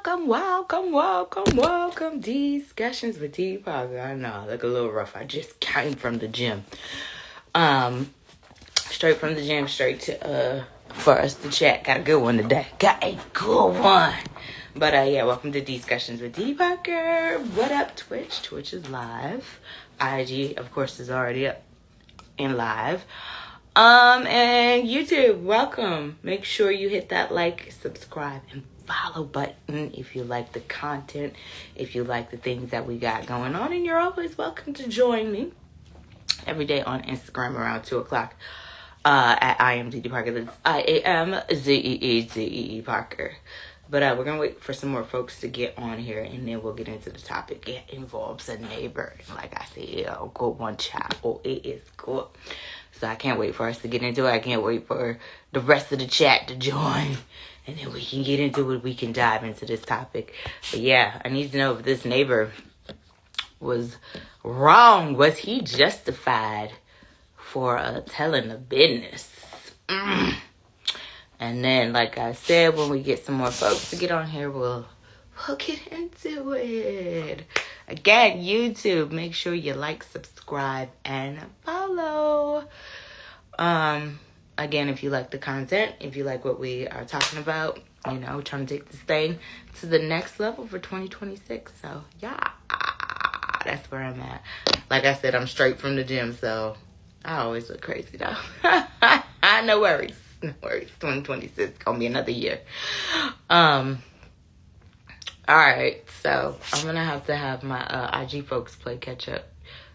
Welcome. Discussions with D Parker. I know, I look a little rough. I just came from the gym. Straight from the gym, straight to for us to chat. Got a good one today. But yeah, welcome to Discussions with D Parker. What up, Twitch? Twitch is live. IG, of course, is already up and live. And YouTube, welcome. Make sure you hit that like, subscribe, and follow button if you like the content, if you like the things that we got going on, and you're always welcome to join me every day on Instagram around 2 o'clock at I am ZE Parker. That's IAMZEEZEE Parker. But we're going to wait for some more folks to get on here, and then we'll get into the topic. It involves a neighbor. Like I said, good one, child. Oh, it is good. So I can't wait for us to get into it. I can't wait for the rest of the chat to join. And then we can get into it. We can dive into this topic. But yeah, I need to know if this neighbor was wrong. Was he justified for telling the business? And then, like I said, when we get some more folks to get on here, we'll get into it. Again, YouTube, make sure you like, subscribe, and follow. Again, if you like the content, if you like what we are talking about, you know, trying to take this thing to the next level for 2026. So, yeah, that's where I'm at. Like I said, I'm straight from the gym, so I always look crazy, though. No worries. 2026 gonna be another year. All right, so I'm gonna have to have my IG folks play catch up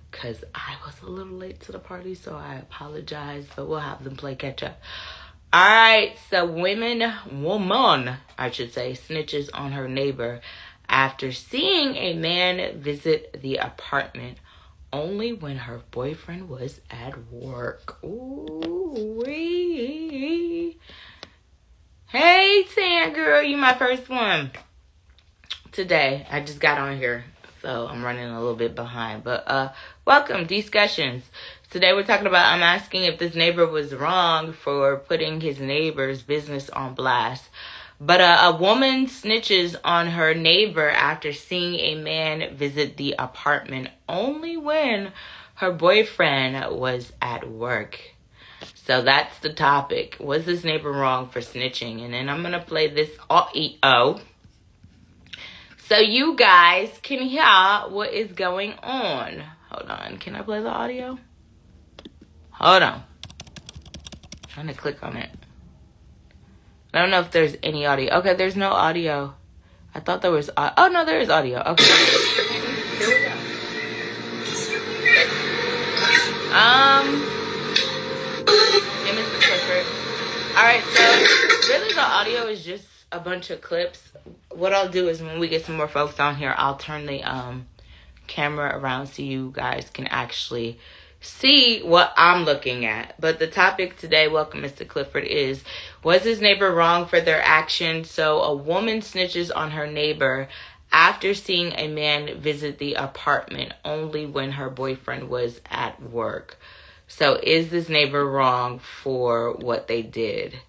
because I was a little late to the party, so I apologize. But we'll have them play catch up. All right, so woman, I should say, snitches on her neighbor after seeing a man visit the apartment only when her boyfriend was at work. Ooh-wee. Hey, Tan girl, you my first one today. I just got on here, so I'm running a little bit behind. But welcome, Discussions. Today we're talking about, I'm asking if this neighbor was wrong for putting his neighbor's business on blast. But a woman snitches on her neighbor after seeing a man visit the apartment only when her boyfriend was at work. So that's the topic. Was this neighbor wrong for snitching? And then I'm going to play this audio so you guys can hear what is going on. Hold on. Can I play the audio? Hold on. I'm trying to click on it. I don't know if there's any audio. Okay, there's no audio. I thought there was... oh, no, there is audio. Okay. Here we go. Hey, Mr. Clifford. Alright, so really the audio is just a bunch of clips. What I'll do is when we get some more folks on here, I'll turn the camera around so you guys can actually see what I'm looking at. But the topic today, welcome Mr. Clifford, is, was his neighbor wrong for their action? So a woman snitches on her neighbor after seeing a man visit the apartment only when her boyfriend was at work. So is this neighbor wrong for what they did?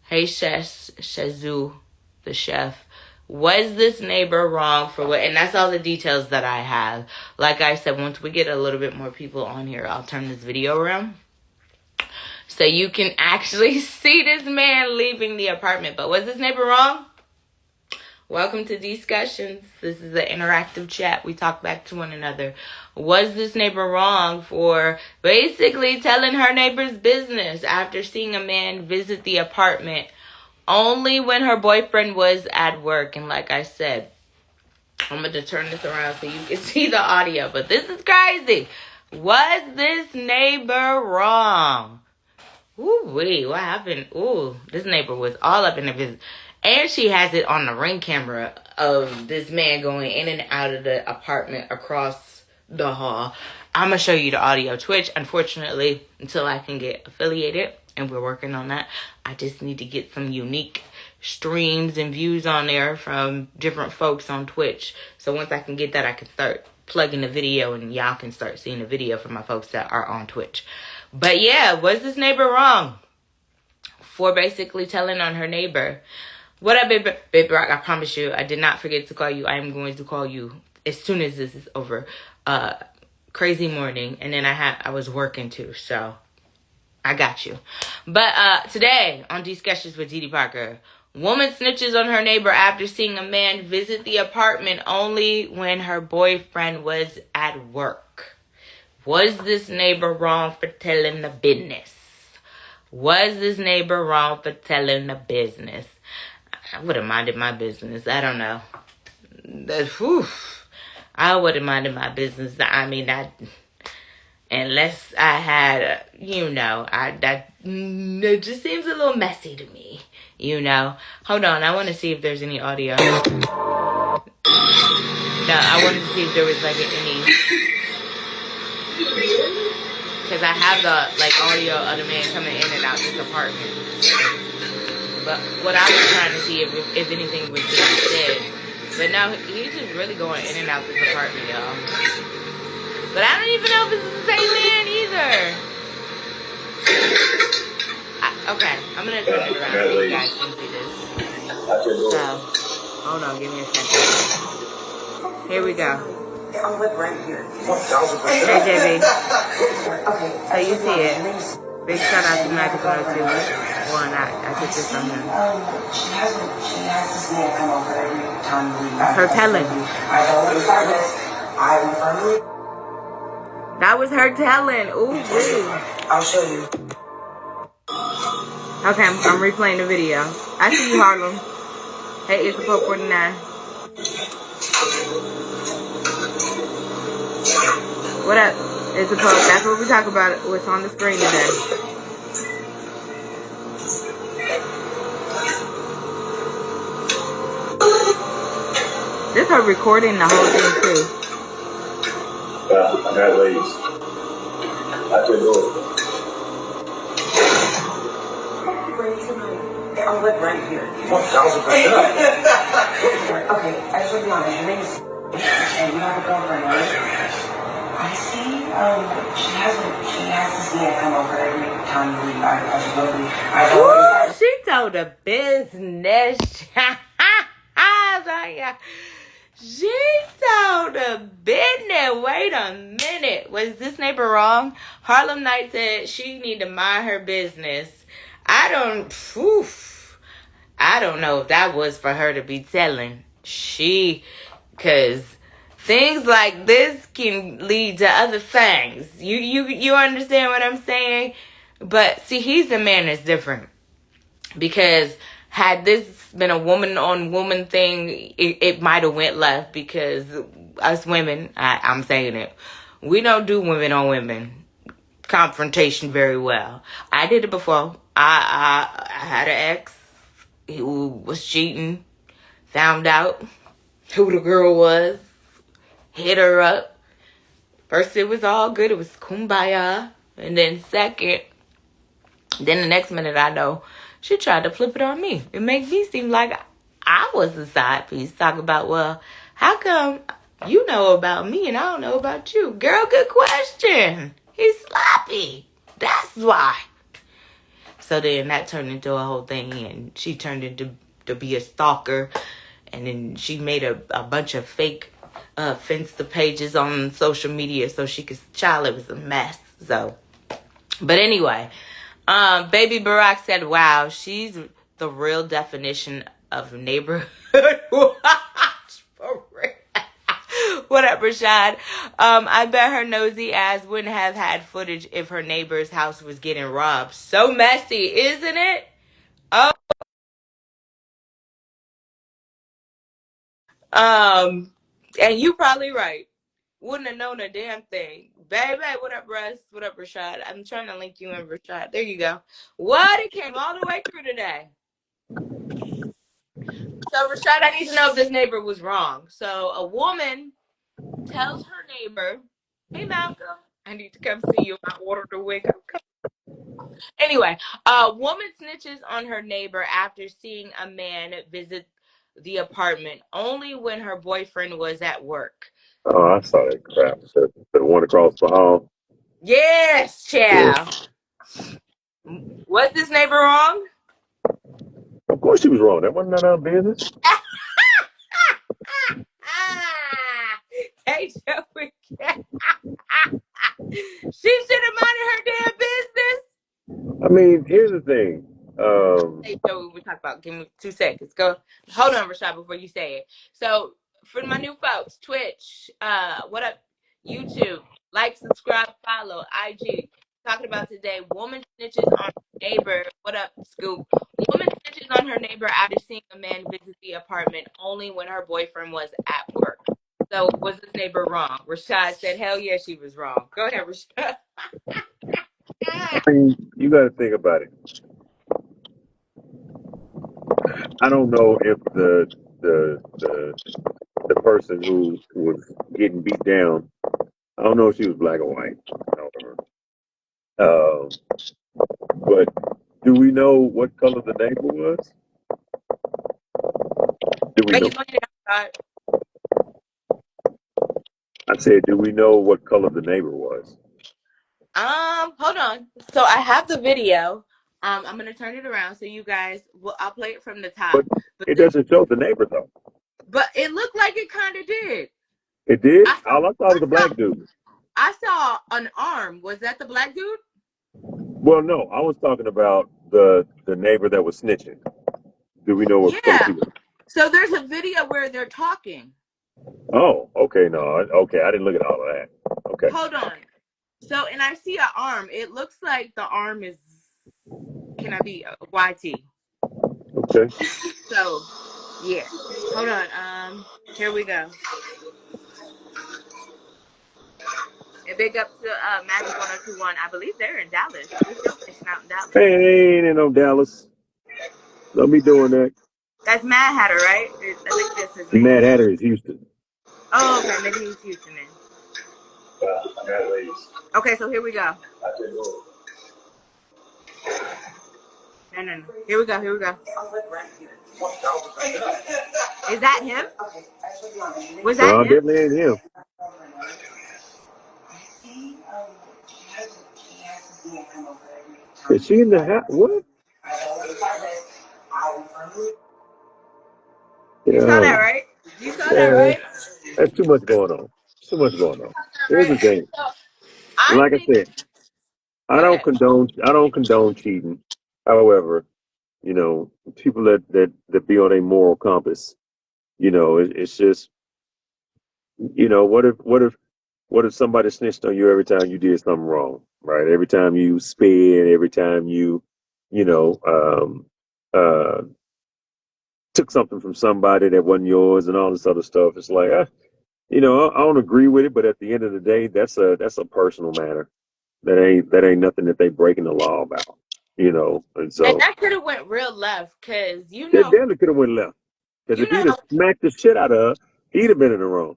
Hey, Shazu, the chef. Was this neighbor wrong for what? And that's all the details that I have. Like I said, once we get a little bit more people on here, I'll turn this video around so you can actually see this man leaving the apartment. But was this neighbor wrong? Welcome to Discussions. This is an interactive chat. We talk back to one another. Was this neighbor wrong for basically telling her neighbor's business after seeing a man visit the apartment only when her boyfriend was at work? And like I said, I'm going to turn this around so you can see the audio. But this is crazy. Was this neighbor wrong? Ooh-wee, what happened? Ooh, this neighbor was all up in the business. And she has it on the ring camera of this man going in and out of the apartment across the hall. I'm going to show you the audio. Twitch, unfortunately, until I can get affiliated, and we're working on that, I just need to get some unique streams and views on there from different folks on Twitch. So once I can get that, I can start plugging the video, and y'all can start seeing the video from my folks that are on Twitch. But yeah, was this neighbor wrong for basically telling on her neighbor? What up, baby Rock? I promise you, I did not forget to call you. I am going to call you as soon as this is over. Crazy morning, and then I was working too, so I got you. But today on Discussions with Didi Parker, woman snitches on her neighbor after seeing a man visit the apartment only when her boyfriend was at work. Was this neighbor wrong for telling the business? Was this neighbor wrong for telling the business? I would have minded my business. I don't know. I would have minded my business. I mean, unless I had, it just seems a little messy to me, Hold on, I want to see if there's any audio. No, I wanted to see if there was any, because I have the audio of the man coming in and out this apartment. But what I was trying to see if anything was being said. But no, he's just really going in and out this apartment, y'all. But I don't even know if it's the same man either. Okay, I'm going to turn it around so you guys can see this. So, hold on, give me a second. Here we go. I'm right here. 1,000%. Hey, JB. Okay. So you see it. Big shout out to Magic 102. One, I took this from him. She has this man come over every time we leave. That's her telling. I don't understand this. I'm firmly. That was her telling. Ooh, dude. I'll show you. Okay, I'm replaying the video. I see you, Harlem. Hey, it's a Pope 49. What up? It's a Pope. That's what we talk about. What's on the screen today. This her recording the whole thing too. Yeah, I got ladies. I can do it. I'm right here. 1,000%. Okay, I just want to be honest. Your name is and you have a girlfriend, right? I see. She has this man come over every time you leave. I don't. She told the business. She told the business. Wait a minute. Was this neighbor wrong? Harlem Knight said she need to mind her business. I don't know if that was for her to be telling. Because things like this can lead to other things. You understand what I'm saying? But see, he's a man that's different. Because had this been a woman-on-woman thing, it might have went left, because us women, I'm saying it, we don't do women-on-women confrontation very well. I did it before. I had an ex who was cheating, found out who the girl was, hit her up. First, it was all good. It was kumbaya. And then the next minute I know, she tried to flip it on me. It makes me seem like I was the side piece. Talk about, well, how come you know about me and I don't know about you? Girl, good question. He's sloppy. That's why. So then that turned into a whole thing, and she turned into to be a stalker. And then she made a bunch of fake Finsta pages on social media so she could, child, it was a mess. So, but anyway, Baby Barack said, wow, she's the real definition of neighborhood watch for real. What up, Rashad? I bet her nosy ass wouldn't have had footage if her neighbor's house was getting robbed. So messy, isn't it? Oh. And you probably right. Wouldn't have known a damn thing. Baby, what up, Russ? What up, Rashad? I'm trying to link you in, Rashad. There you go. What? It came all the way through today. So, Rashad, I need to know if this neighbor was wrong. So, a woman tells her neighbor, hey, Malcolm, I need to come see you. I ordered a wig. Anyway, a woman snitches on her neighbor after seeing a man visit the apartment only when her boyfriend was at work. Oh, I saw that crap. The one across the hall. Yes, child. Was this neighbor wrong? Of course she was wrong. That wasn't none of her business. Hey, Joey. She should have minded her damn business. I mean, here's the thing. Hey, Joey, we talk about. Give me 2 seconds. Go. Hold on, Rashad, before you say it. So, for my new folks, Twitch, what up, YouTube, like, subscribe, follow, IG. Talking about today, woman snitches on her neighbor. What up, Scoop? Woman snitches on her neighbor after seeing a man visit the apartment only when her boyfriend was at work. So, was this neighbor wrong? Rashad said, hell yeah, she was wrong. Go ahead, Rashad. I mean, you got to think about it. I don't know if the person who was getting beat down, I don't know if she was black or white. I don't remember. But do we know what color the neighbor was? Do we Make know? it funny, Rashad. I said, do we know what color the neighbor was? Hold on. So I have the video. I'm gonna turn it around so you guys. Well, I'll play it from the top. But But it doesn't show the neighbor though. but it looked like it kind of did. It did. I saw. All I saw I was a saw. black dude. I saw an arm. Was that the black dude? Well, no, I was talking about the neighbor that was snitching. Do we know what color she Yeah. was? So there's a video where they're talking. Oh, okay, no, okay, I didn't look at all of that. Okay, Hold on. So and I see an arm. It looks like the arm is. Can I be YT? okay. So yeah. Hold on. Here we go. And big up to Magic 1021. I believe they're in Dallas. This show station out in Dallas. Hey, they ain't in no Dallas. Don't be doing that. That's Mad Hatter, right? I think that's his name. Mad Hatter is Houston. Oh, okay. Maybe he's Houston then. Okay, so here we go. No. Here we go. Here we go. Is that him? Was that No, him? definitely ain't him. Is she in the house? What? You saw that, Yeah, right? You saw that, yeah, right? that's too much going on. Too much going on. Here's the Right. thing. So I Like I think. said, Go ahead. I don't condone cheating. However, people that be on a moral compass, it's just, what if somebody snitched on you every time you did something wrong, right? Every time you sped, every time you know, uh, took something from somebody that wasn't yours and all this other stuff. It's like, I don't agree with it, but at the end of the day, that's a personal matter. That ain't nothing that they breaking the law about, and And so that could have went real left because they definitely could have went left. Because you if he'd know have smacked the shit out of her, he'd have been in the wrong.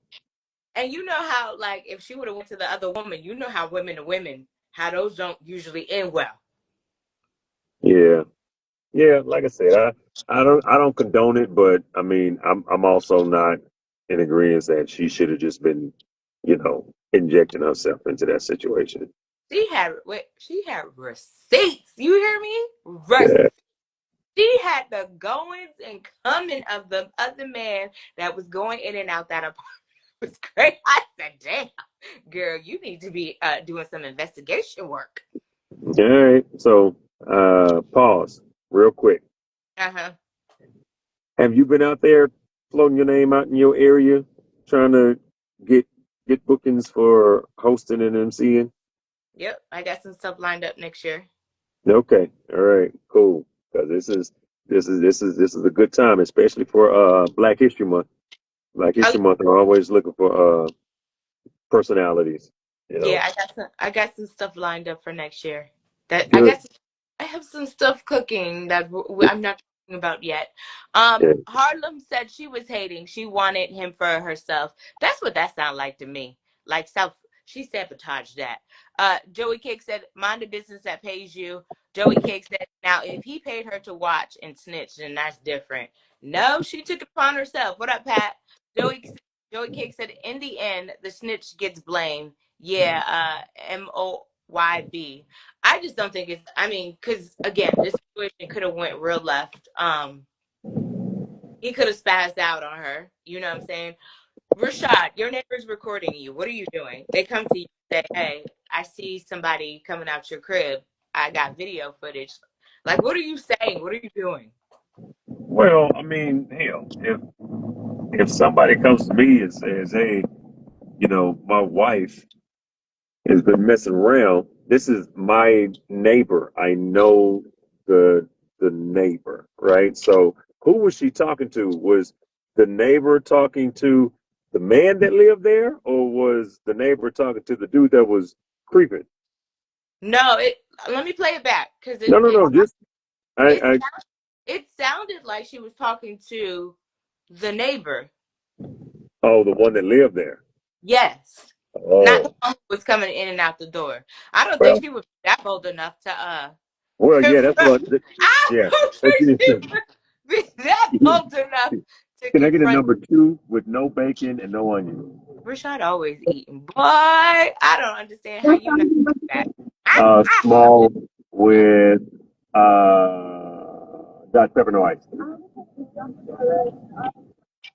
and you know how like if she would have went to the other woman, you know how women to women, how those don't usually end well. Yeah, yeah. Like I said, I don't condone it, but I mean, I'm also not in agreement that she should have just been, injecting herself into that situation. She had receipts. You hear me? Yeah, She had the goings and coming of the other man that was going in and out that apartment. It was great. I said, damn, girl, you need to be doing some investigation work. all right. So, pause real quick. Uh-huh. Have you been out there floating your name out in your area, trying to get get bookings for hosting and MCing? Yep. I got some stuff lined up next year. Okay, all right, cool. Because this is a good time, especially for Black History Month. Black Oh History Month are always looking for personalities. You know, yeah, I got some stuff lined up for next year. That I good. guess I have some stuff cooking that I'm not talking about yet. Yeah. Harlem said she was hating. She wanted him for herself. That's what that sounded like to me. Like self. She sabotaged that. Joey Cake said, "Mind the business that pays you." Joey Cake said, "Now if he paid her to watch and snitch, then that's different." No, she took it upon herself. What up, Pat? Joey Joey Cake said, "In the end, the snitch gets blamed." Yeah, MOYB. I just don't think it's. I mean, because again, this situation could have went real left. he could have spazzed out on her. You know what I'm saying? Rashad, your neighbor's recording you. What are you doing? They come to you and say, hey, I see somebody coming out your crib. I got video footage. Like, what are you saying? What are you doing? Well, I mean, hell, if somebody comes to me and says, "Hey, my wife has been messing around," this is my neighbor. I know the neighbor, right? So, who was she talking to? Was the neighbor talking to the man that lived there, or was the neighbor talking to the dude that was creeping? No, let me play it back because No, no, no. Just it I. it sounded like she was talking to the neighbor. Oh, the one that lived there. Yes. Not the Oh, one who was coming in and out the door. I don't think well, she would be that bold enough to yeah, that's confront. what. I Yeah, don't that's think she would be that bold enough to Can I get a confront. number two with no bacon and no onion? Rashad always eating. Boy, I don't understand how you not that. Small with Dutch pepper no ice.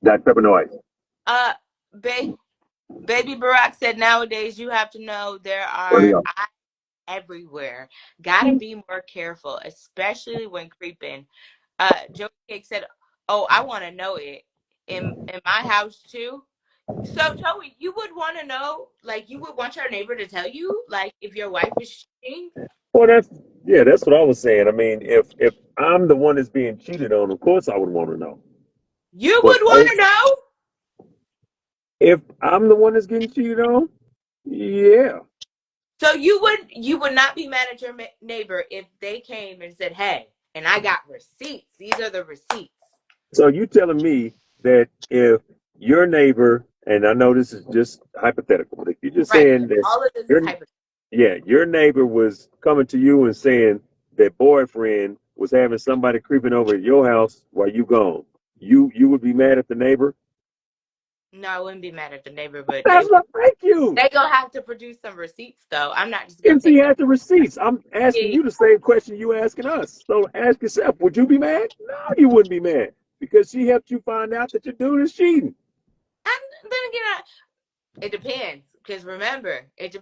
Dutch pepper no ice. uh, ba- Baby Barack said nowadays you have to know there Where do you are go? eyes everywhere. Gotta be more careful, especially when creeping. Joe Cake said, "Oh, I want to know it in my house too." So Joey, you would want to know, like, you would want your neighbor to tell you, like, if your wife is cheating. Well, that's what I was saying. I mean, if I'm the one that's being cheated on, of course I would want to know. You But would want to know. if I'm the one that's getting cheated on, yeah. So you would not be mad at your neighbor if they came and said, "Hey, and I got receipts. These are the receipts." So you telling me that if your neighbor, and I know this is just hypothetical, but if you're just Right. saying that All of this is your hypothetical. yeah, your neighbor was coming to you and saying that boyfriend was having somebody creeping over at your house while you gone, you would be mad at the neighbor? No, I wouldn't be mad at the neighbor, but That's not like you. they gonna have to produce some receipts though. I'm not just gonna If he take no. had the receipts, I'm asking you the same question you asking us. So ask yourself, would you be mad? No, you wouldn't be mad because she helped you find out that your dude is cheating. And then again, it depends. Because remember, it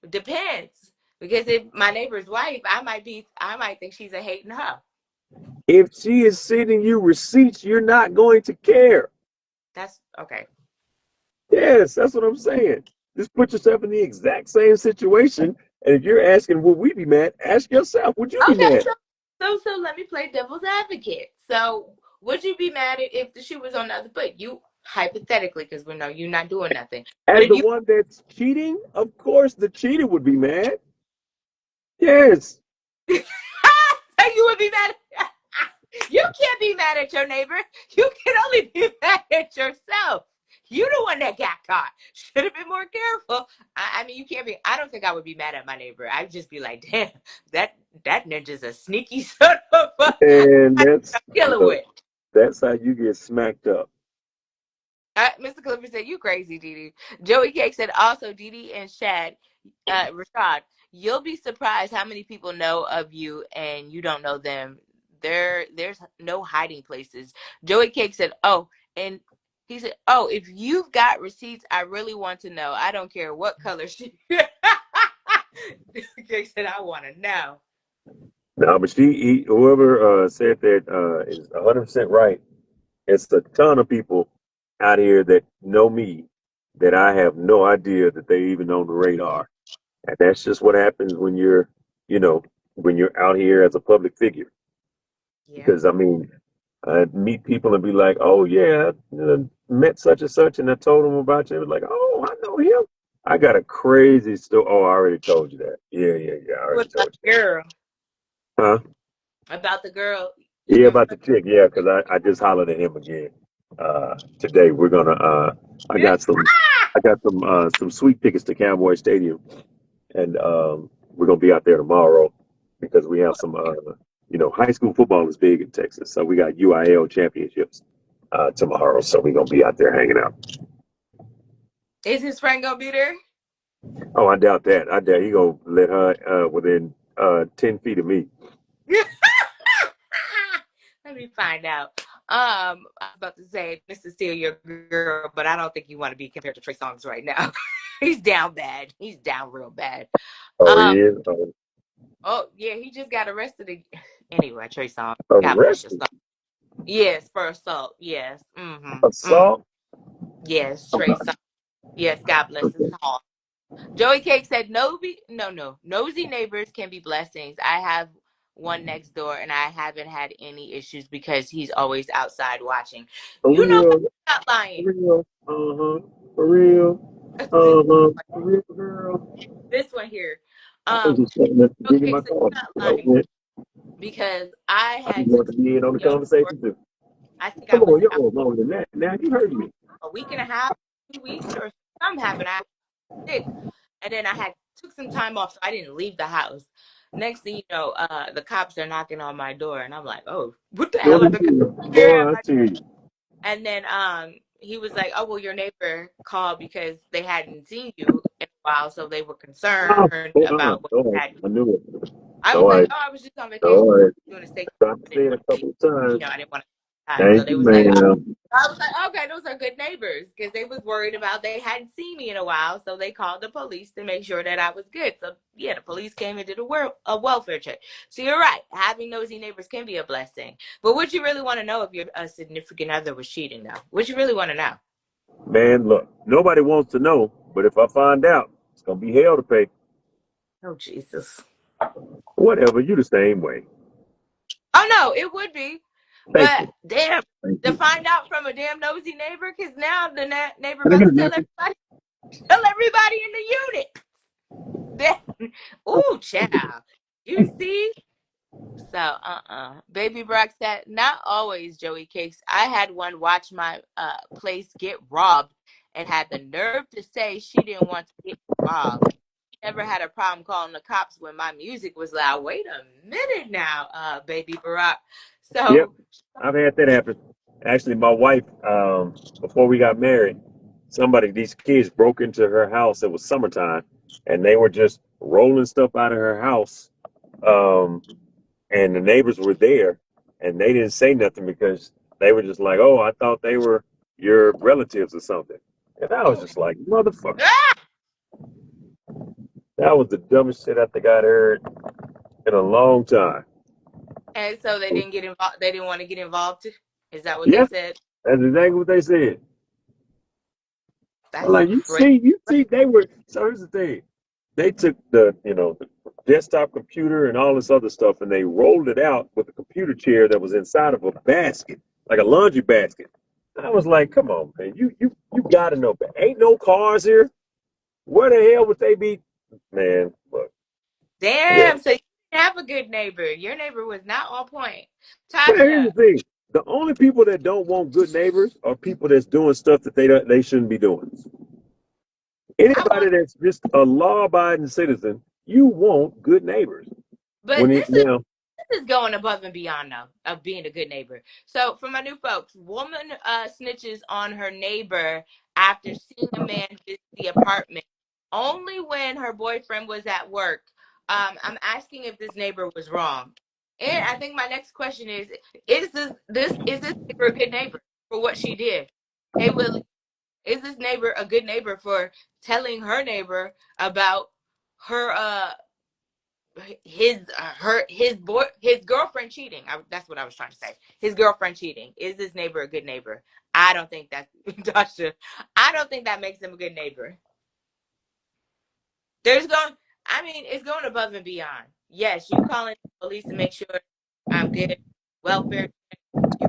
depends. Because if my neighbor's wife, I might think she's a hating hoe. If she is sending you receipts, you're not going to care. That's okay. Yes, that's what I'm saying. Just put yourself in the exact same situation. And if you're asking, would we be mad? Ask yourself, would you be Okay, mad? so let me play devil's advocate. So would you be mad if the shoe was on the other foot? You hypothetically, because we know you're not doing nothing. But As if the you one that's cheating, of course the cheater would be mad. Yes. you would be mad. You can't be mad at your neighbor. You can only be mad at yourself. You the one that got caught. Should have been more careful. I mean, you can't be. I don't think I would be mad at my neighbor. I'd just be like, damn, that ninja's a sneaky son of a. And I'm dealing with. that's how you get smacked up. Mr. Clifford said, "You crazy, Didi." Joey Cake said, "Also, Didi and Rashad, you'll be surprised how many people know of you and you don't know them. There's no hiding places." Joey Cake said, "Oh, and he said, oh, if you've got receipts, I really want to know. I don't care what color she." Joey Cake said, "I want to know." No, but whoever said that is 100% right. It's a ton of people out here that know me that I have no idea that they even on the radar. And that's just what happens you know, when you're out here as a public figure. Yeah. Because I mean, I meet people and be like, "Oh yeah, I met such and such," and I told them about you. It was like, "Oh, I know him." I got a crazy story. Oh, I already told you that. Yeah, yeah, yeah. I What already about told the you girl? that. Huh? About the girl. Yeah, Remember? about the chick. Yeah, because I just hollered at him again. Today we're gonna. I Yeah. got some sweet tickets to Cowboy Stadium, and we're gonna be out there tomorrow because we have some. High school football is big in Texas, so we got UIL championships tomorrow. So we're gonna be out there hanging out. Is his friend gonna be there? Oh, I doubt that. I doubt he gonna let her within 10 feet of me. Let me find out. I was about to say, Mr. Steal Your Girl, but I don't think you want to be compared to Trey Songz right now. He's down bad. He's down real bad. Oh, he Um, is oh yeah, he just got arrested. Anyway, Trey Songz. God bless your arrested. soul. Yes, for assault. Yes. Mm-hmm. Assault. Yes, Trey Songz. Yes, God bless his heart. Joey Cake said, nosy neighbors can be blessings. I have one next door, and I haven't had any issues because he's always outside watching. For You know what? real. I'm not For lying. real. For real. This, For real, girl. this one here. I was Um, just saying that to Joey give you Cake my said, you're thoughts. not You lying know, because I I just had took want to some be in on the time for, conversation too. I think Come on, I you're longer than that. Now you heard me. a week and a half, 2 weeks, or something happened. I was sick, and then I had took some time off, so I didn't leave the house. Next thing you know, the cops are knocking on my door, and I'm like, "Oh, what the hell are the cops here Boy, at I my?" tell you. And then he was like, "Oh well, your neighbor called because they hadn't seen you in a while, so they were concerned Hold on. about what All you right. had." I knew it. I was All like, right. "Oh, I was just on vacation All right. doing a staycation. Tried to I say didn't it a want to keep, couple of times. I didn't want to time." So Thank they you, was like, ma'am. I was like, okay, those are good neighbors because they was worried about they hadn't seen me in a while, so they called the police to make sure that I was good. So yeah, the police came and did a welfare check. So you're right, having nosy neighbors can be a blessing. But would you really want to know if your significant other was cheating, though? Would you really want to know? Man, look, nobody wants to know, but if I find out, it's gonna be hell to pay. Oh Jesus! Whatever, you the same way. Oh no, it would be, Thank but you. damn, Thank to you. find out from a damn nosy neighbor, because now the neighbor Can I about get to a napkin? tell everybody in the unit. Ooh, child. You see? So, Baby Brock said, not always, Joey Cakes. I had one watch my place get robbed and had the nerve to say she didn't want to get involved. She never had a problem calling the cops when my music was loud. Wait a minute now, Baby Barack. Yep, So, I've had that happen. Actually, my wife, before we got married, these kids broke into her house. It was summertime, and they were just rolling stuff out of her house. Um, and the neighbors were there, and they didn't say nothing because they were just like, "Oh, I thought they were your relatives or something." And I was ooh. just like, "Motherfucker, Ah! that was the dumbest shit I think I'd heard in a long time." And so they didn't get involved. They didn't want to get involved. Is that what they Yeah, said? that's exactly what they said. I'm That's like, crazy. you see, they were. So here's the thing: they took the desktop computer and all this other stuff, and they rolled it out with a computer chair that was inside of a basket, like a laundry basket. I was like, come on, man, you gotta know, but ain't no cars here. Where the hell would they be, man? Look, yeah. Damn. So you didn't have a good neighbor. Your neighbor was not on point. Man, here's the Tasha, thing: the only people that don't want good neighbors are people that's doing stuff that they shouldn't be doing. I Anybody want, that's just a law-abiding citizen, you want good neighbors. but When it now, this is going above and beyond though of being a good neighbor. So for my new folks, woman snitches on her neighbor after seeing a man visit the apartment only when her boyfriend was at work. I'm asking if this neighbor was wrong. And I think my next question is this neighbor a good neighbor for what she did? Hey Willie, is this neighbor a good neighbor for telling her neighbor about her his girlfriend cheating? That's what I was trying to say. His girlfriend cheating. Is this neighbor a good neighbor? I don't think that's Tasha. I don't think that makes him a good neighbor. There's going. I mean, it's going above and beyond. Yes, you calling the police to make sure I'm good. Welfare. You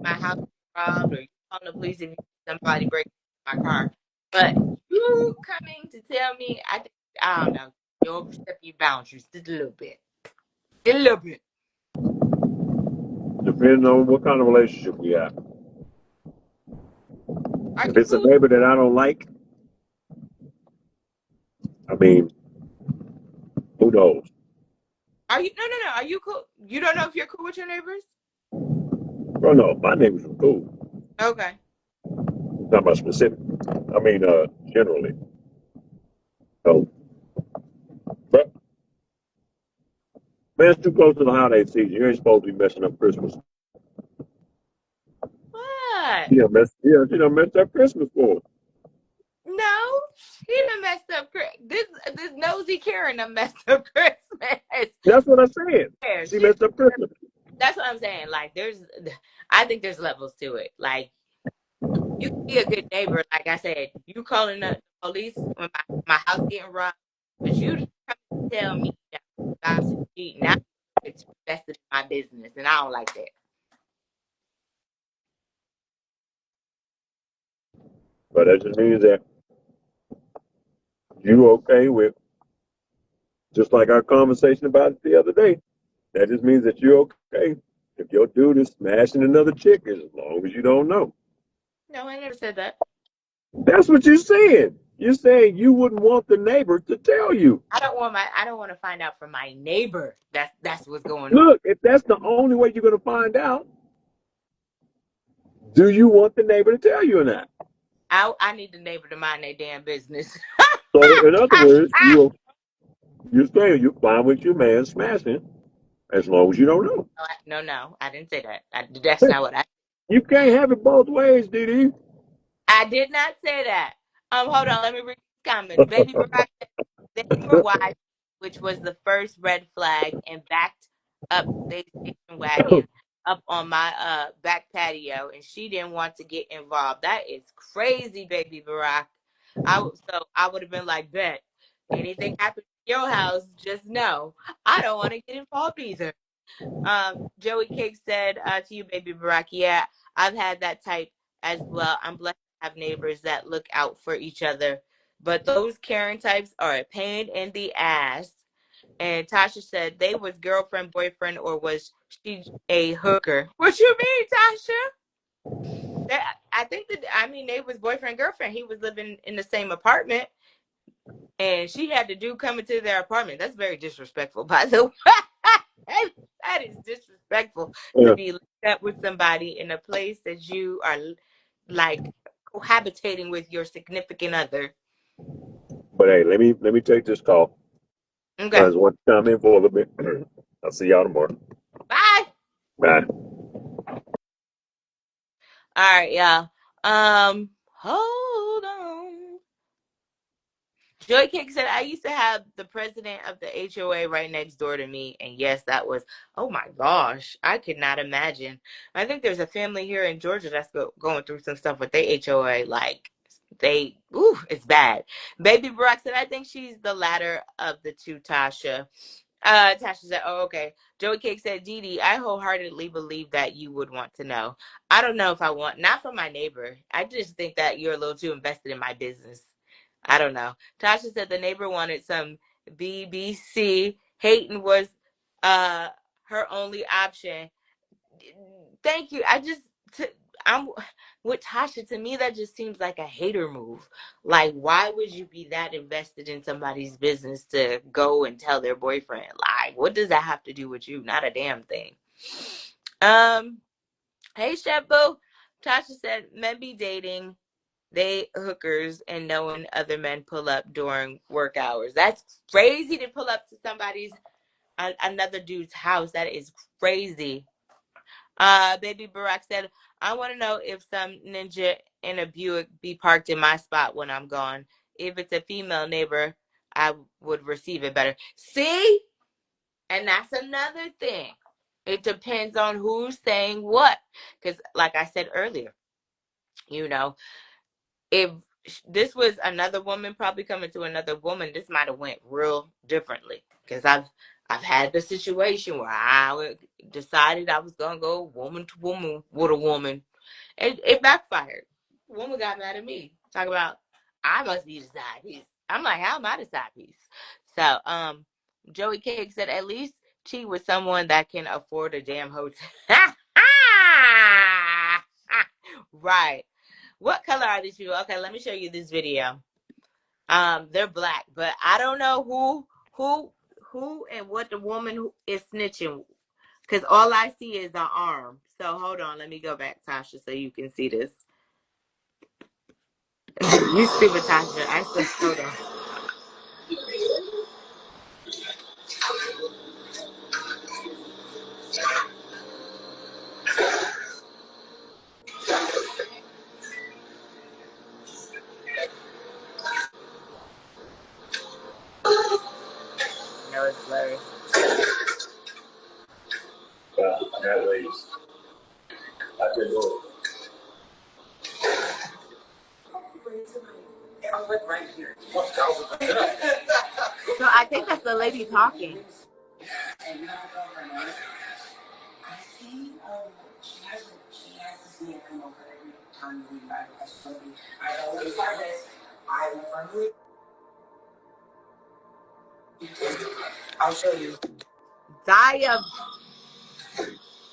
my house robbed, or you calling the police if somebody breaks my car. But you coming to tell me, I don't know. You overstep your boundaries just a little bit. A little bit. depending on what kind of relationship we have, Are if you it's a cool? neighbor that I don't like, I mean, who knows? Are you no? Are you cool? You don't know if you're cool with your neighbors? Well, no, my neighbors are cool. Okay. Not about specific. I mean, generally. So, but man, it's too close to the holiday season. You ain't supposed to be messing up Christmas. What? She done messed up Christmas for us. No, he done messed up. This nosy Karen done messed up Christmas. That's what I said. Yeah, She messed up Christmas. that's what I'm saying. Like, I think there's levels to it. Like, you can be a good neighbor. Like I said, you calling the police when my house getting robbed, but you didn't come to tell me that I was cheating. Now it's invested in my business, and I don't like that. But that just means that you okay with, just like our conversation about it the other day. That just means that you're okay if your dude is smashing another chick, as long as you don't know. No, I never said that. That's what you're saying. You're saying you wouldn't want the neighbor to tell you. I don't want to find out from my neighbor. That's what's going on. Look, if that's the only way you're going to find out, do you want the neighbor to tell you or not? I need the neighbor to mind their damn business. So, in other words, you're saying you're fine with your man smashing as long as you don't know. No, I didn't say that. That's not what I. You can't have it both ways, Didi. I did not say that. Hold on. Let me read these comments. Baby Barack, they were watching, which was the first red flag, and backed up the station wagon up on my back patio, and she didn't want to get involved. That is crazy, Baby Barack. So I would have been like, bet anything happens to your house, just know I don't want to get involved either. Joey Cake said to you, Baby Barack, yeah, I've had that type as well. I'm blessed to have neighbors that look out for each other. But those Karen types are a pain in the ass. And Tasha said they was girlfriend, boyfriend, or was she a hooker? What you mean, Tasha? I think that, I mean, they was boyfriend, girlfriend. He was living in the same apartment, and she had the dude coming to their apartment. That's very disrespectful, by the way. That is disrespectful to Yeah. be linked up with somebody in a place that you are like cohabitating with your significant other. But hey, let me take this call. I Okay. just want to come in for a little bit. I'll see y'all tomorrow. Bye. Bye. All right, y'all. Hold on. Joy Kick said, I used to have the president of the HOA right next door to me. And yes, that was, oh my gosh, I could not imagine. I think there's a family here in Georgia that's going through some stuff with their HOA. Like, it's bad. Baby Brock said, I think she's the latter of the two, Tasha. Tasha said, oh, okay. Joey Cake said, Dee Dee, I wholeheartedly believe that you would want to know. I don't know if I want, not from my neighbor. I just think that you're a little too invested in my business. I don't know. Tasha said the neighbor wanted some BBC. Hayton was uh her only option. Thank you. I'm with Tasha. To me, that just seems like a hater move. Like, why would you be that invested in somebody's business to go and tell their boyfriend? Like, what does that have to do with you? Not a damn thing. Hey, Chef Boo. Tasha said men be dating, they hookers, and knowing other men pull up during work hours. That's crazy to pull up to somebody's another dude's house. That is crazy. Baby Barack said, I want to know if some ninja in a Buick be parked in my spot when I'm gone. If it's a female neighbor, I would receive it better. See? And that's another thing. It depends on who's saying what. Because, like I said earlier, you know, if this was another woman probably coming to another woman, this might have went real differently. Because I've had the situation where I decided I was gonna go woman to woman with a woman, and it backfired. The woman got mad at me. Talk about I must be the side piece. I'm like, how am I the side piece? So, Joey Cake said, at least cheat with someone that can afford a damn hotel. Right. What color are these people? Okay, let me show you this video. They're black, but I don't know who and what the woman who is snitching, because all I see is the arm. So hold on, let me go back, Tasha, so you can see this. You stupid, Tasha. I said, hold on. was hilarious. That ladies. I could go. I'm like right here. So I think that's the lady talking. And you have to go for a I see, she has this man come over every time you leave. I always have this. I will firmly. I'll show you.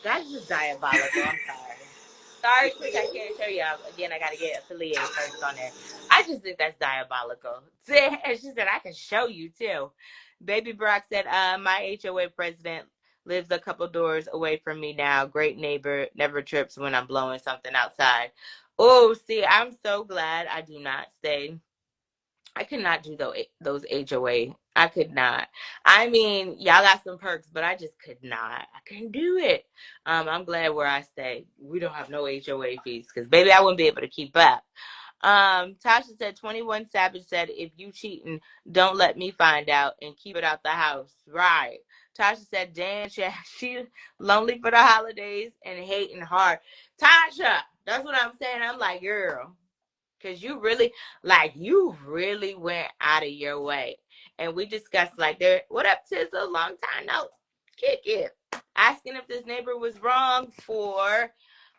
That's just diabolical. I'm sorry. Sorry, quick, I can't show you. Again, I got to get affiliated first on there. I just think that's diabolical. And she said, I can show you too. Baby Brock said, my HOA president lives a couple doors away from me now. Great neighbor, never trips when I'm blowing something outside. Oh, see, I'm so glad I do not stay. I could not do those HOA. I could not. I mean, y'all got some perks, but I just could not. I couldn't do it. I'm glad where I stay. We don't have no HOA fees because, baby, I wouldn't be able to keep up. Tasha said 21 Savage said, if you cheating, don't let me find out and keep it out the house. Right. Tasha said, Dan, she lonely for the holidays and hating hard. Tasha, that's what I'm saying. I'm like, girl. Cause you really went out of your way. And we discussed what up, Tizzle? Long time no kick it. Asking if this neighbor was wrong for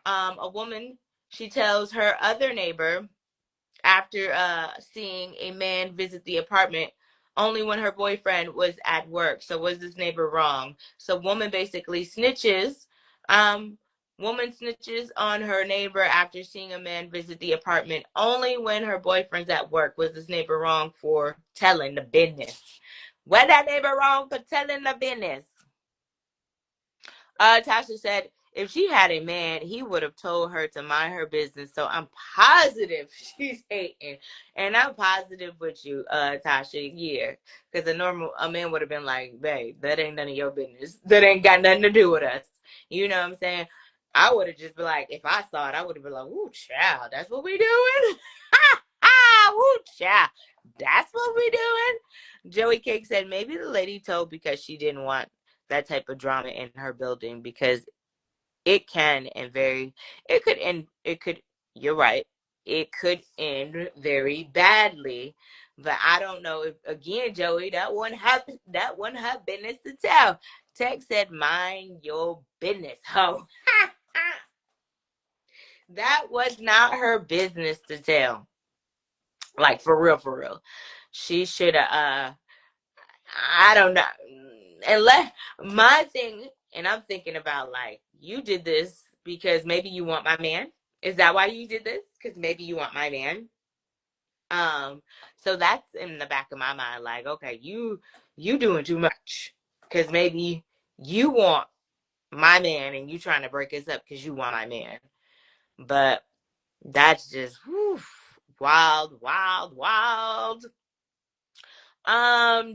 a woman. She tells her other neighbor after seeing a man visit the apartment only when her boyfriend was at work. So was this neighbor wrong? So woman basically snitches. Woman snitches on her neighbor after seeing a man visit the apartment only when her boyfriend's at work. Was this neighbor wrong for telling the business? Was that neighbor wrong for telling the business? Tasha said if she had a man, he would have told her to mind her business. So I'm positive she's hating. And I'm positive with you, Tasha. Yeah. Because a man would have been like, babe, that ain't none of your business. That ain't got nothing to do with us. You know what I'm saying? I would have just been like, if I saw it, I would have been like, ooh, child, that's what we doing? Ooh, child, that's what we doing? Joey Cake said maybe the lady told because she didn't want that type of drama in her building because it can and very it could end it could you're right, it could end very badly, but I don't know if again, Joey, that one have business to tell. Tech said mind your business, ho. That was not her business to tell, like for real. She should have I don't know. Unless my thing, and I'm thinking about like, you did this because maybe you want my man. Is that why you did this? Because maybe you want my man. Um, so that's in the back of my mind, like, okay, you doing too much. Because maybe you want my man and you trying to break us up because you want my man. But that's just wild, wild, wild.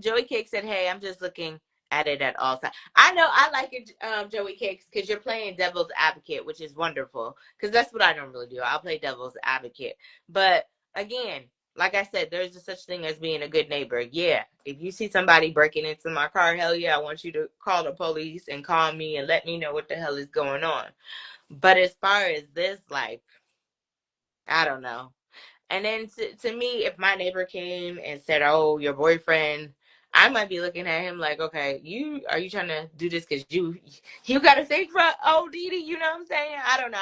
Joey Cake said, "Hey, I'm just looking at it at all times." I know I like it, Joey Cakes, because you're playing devil's advocate, which is wonderful. Because that's what I normally do. I'll play devil's advocate. But again, like I said, there's a such thing as being a good neighbor. Yeah, if you see somebody breaking into my car, hell yeah, I want you to call the police and call me and let me know what the hell is going on. But as far as this, like, I don't know. And then to me, if my neighbor came and said, "Oh, your boyfriend," I might be looking at him like, "Okay, you trying to do this because you got to think for old Didi?" You know what I'm saying? I don't know.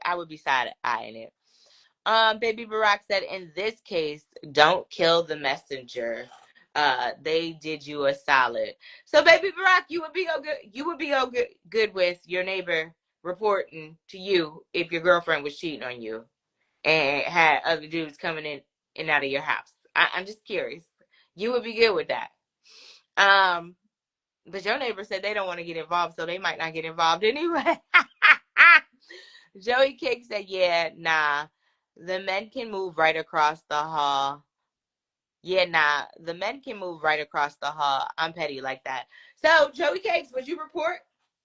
I would be side eyeing it. Baby Barack said, "In this case, don't kill the messenger. They did you a solid." So, Baby Barack, you would be good. You would be good with your neighbor reporting to you if your girlfriend was cheating on you and had other dudes coming in and out of your house. I'm just curious. You would be good with that. Um, but your neighbor said they don't want to get involved, so they might not get involved anyway. Joey Cake said, yeah, nah. The men can move right across the hall. Yeah, nah. The men can move right across the hall. I'm petty like that. So, Joey Cakes, would you report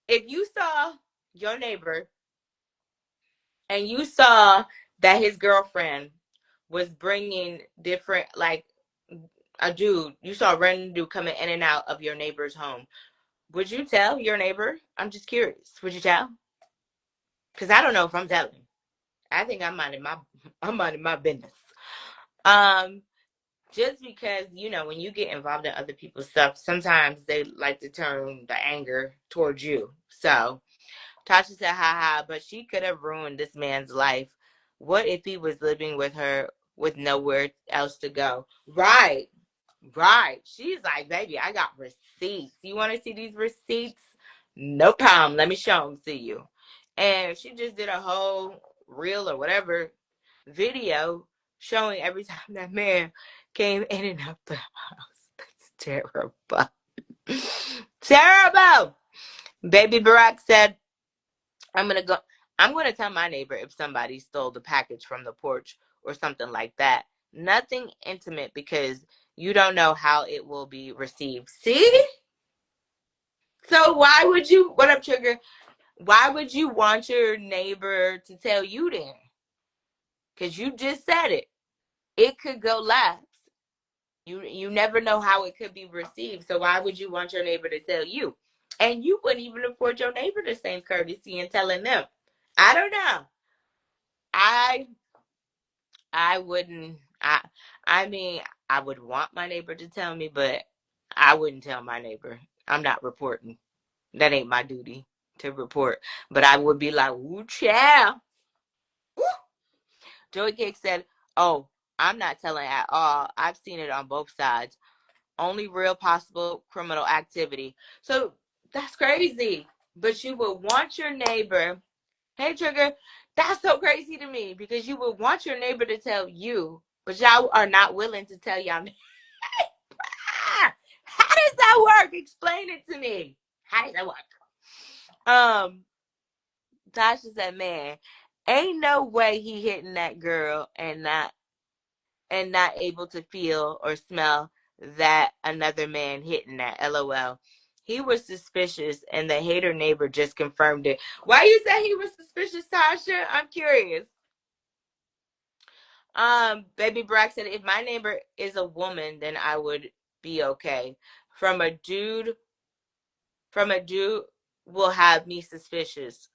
if you saw your neighbor and you saw that his girlfriend was bringing different, like, a dude, you saw a random dude coming in and out of your neighbor's home. Would you tell your neighbor? I'm just curious. Would you tell? Because I don't know if I'm telling. I think I'm minding my business. Um, just because, when you get involved in other people's stuff, sometimes they like to turn the anger towards you. So Tasha said, haha, but she could have ruined this man's life. What if he was living with her with nowhere else to go? Right. Right. She's like, baby, I got receipts. You want to see these receipts? No problem. Let me show them to you. And she just did a whole reel or whatever video showing every time that man came in and out the house. That's terrible. Terrible. Baby Barack said, I'm going to go. I'm going to tell my neighbor if somebody stole the package from the porch or something like that. Nothing intimate because you don't know how it will be received. See? So why would you, what up, Trigger? Why would you want your neighbor to tell you then? Because you just said it. It could go left. You never know how it could be received. So why would you want your neighbor to tell you? And you wouldn't even afford your neighbor the same courtesy in telling them. I don't know. I I wouldn't. I mean, I would want my neighbor to tell me, but I wouldn't tell my neighbor. I'm not reporting. That ain't my duty to report. But I would be like, "Woo, child." Joey Cake said, "Oh, I'm not telling at all. I've seen it on both sides. Only real possible criminal activity." So that's crazy. But you would want your neighbor. Hey, Trigger, that's so crazy to me because you would want your neighbor to tell you, but y'all are not willing to tell y'all. How does that work? Explain it to me. How does that work? Um, Tasha said, "Man, ain't no way he hitting that girl and not able to feel or smell that another man hitting that. LOL. He was suspicious, and the hater neighbor just confirmed it." Why you say he was suspicious, Tasha? I'm curious. Baby Brack said, if my neighbor is a woman, then I would be okay. From a dude, will have me suspicious.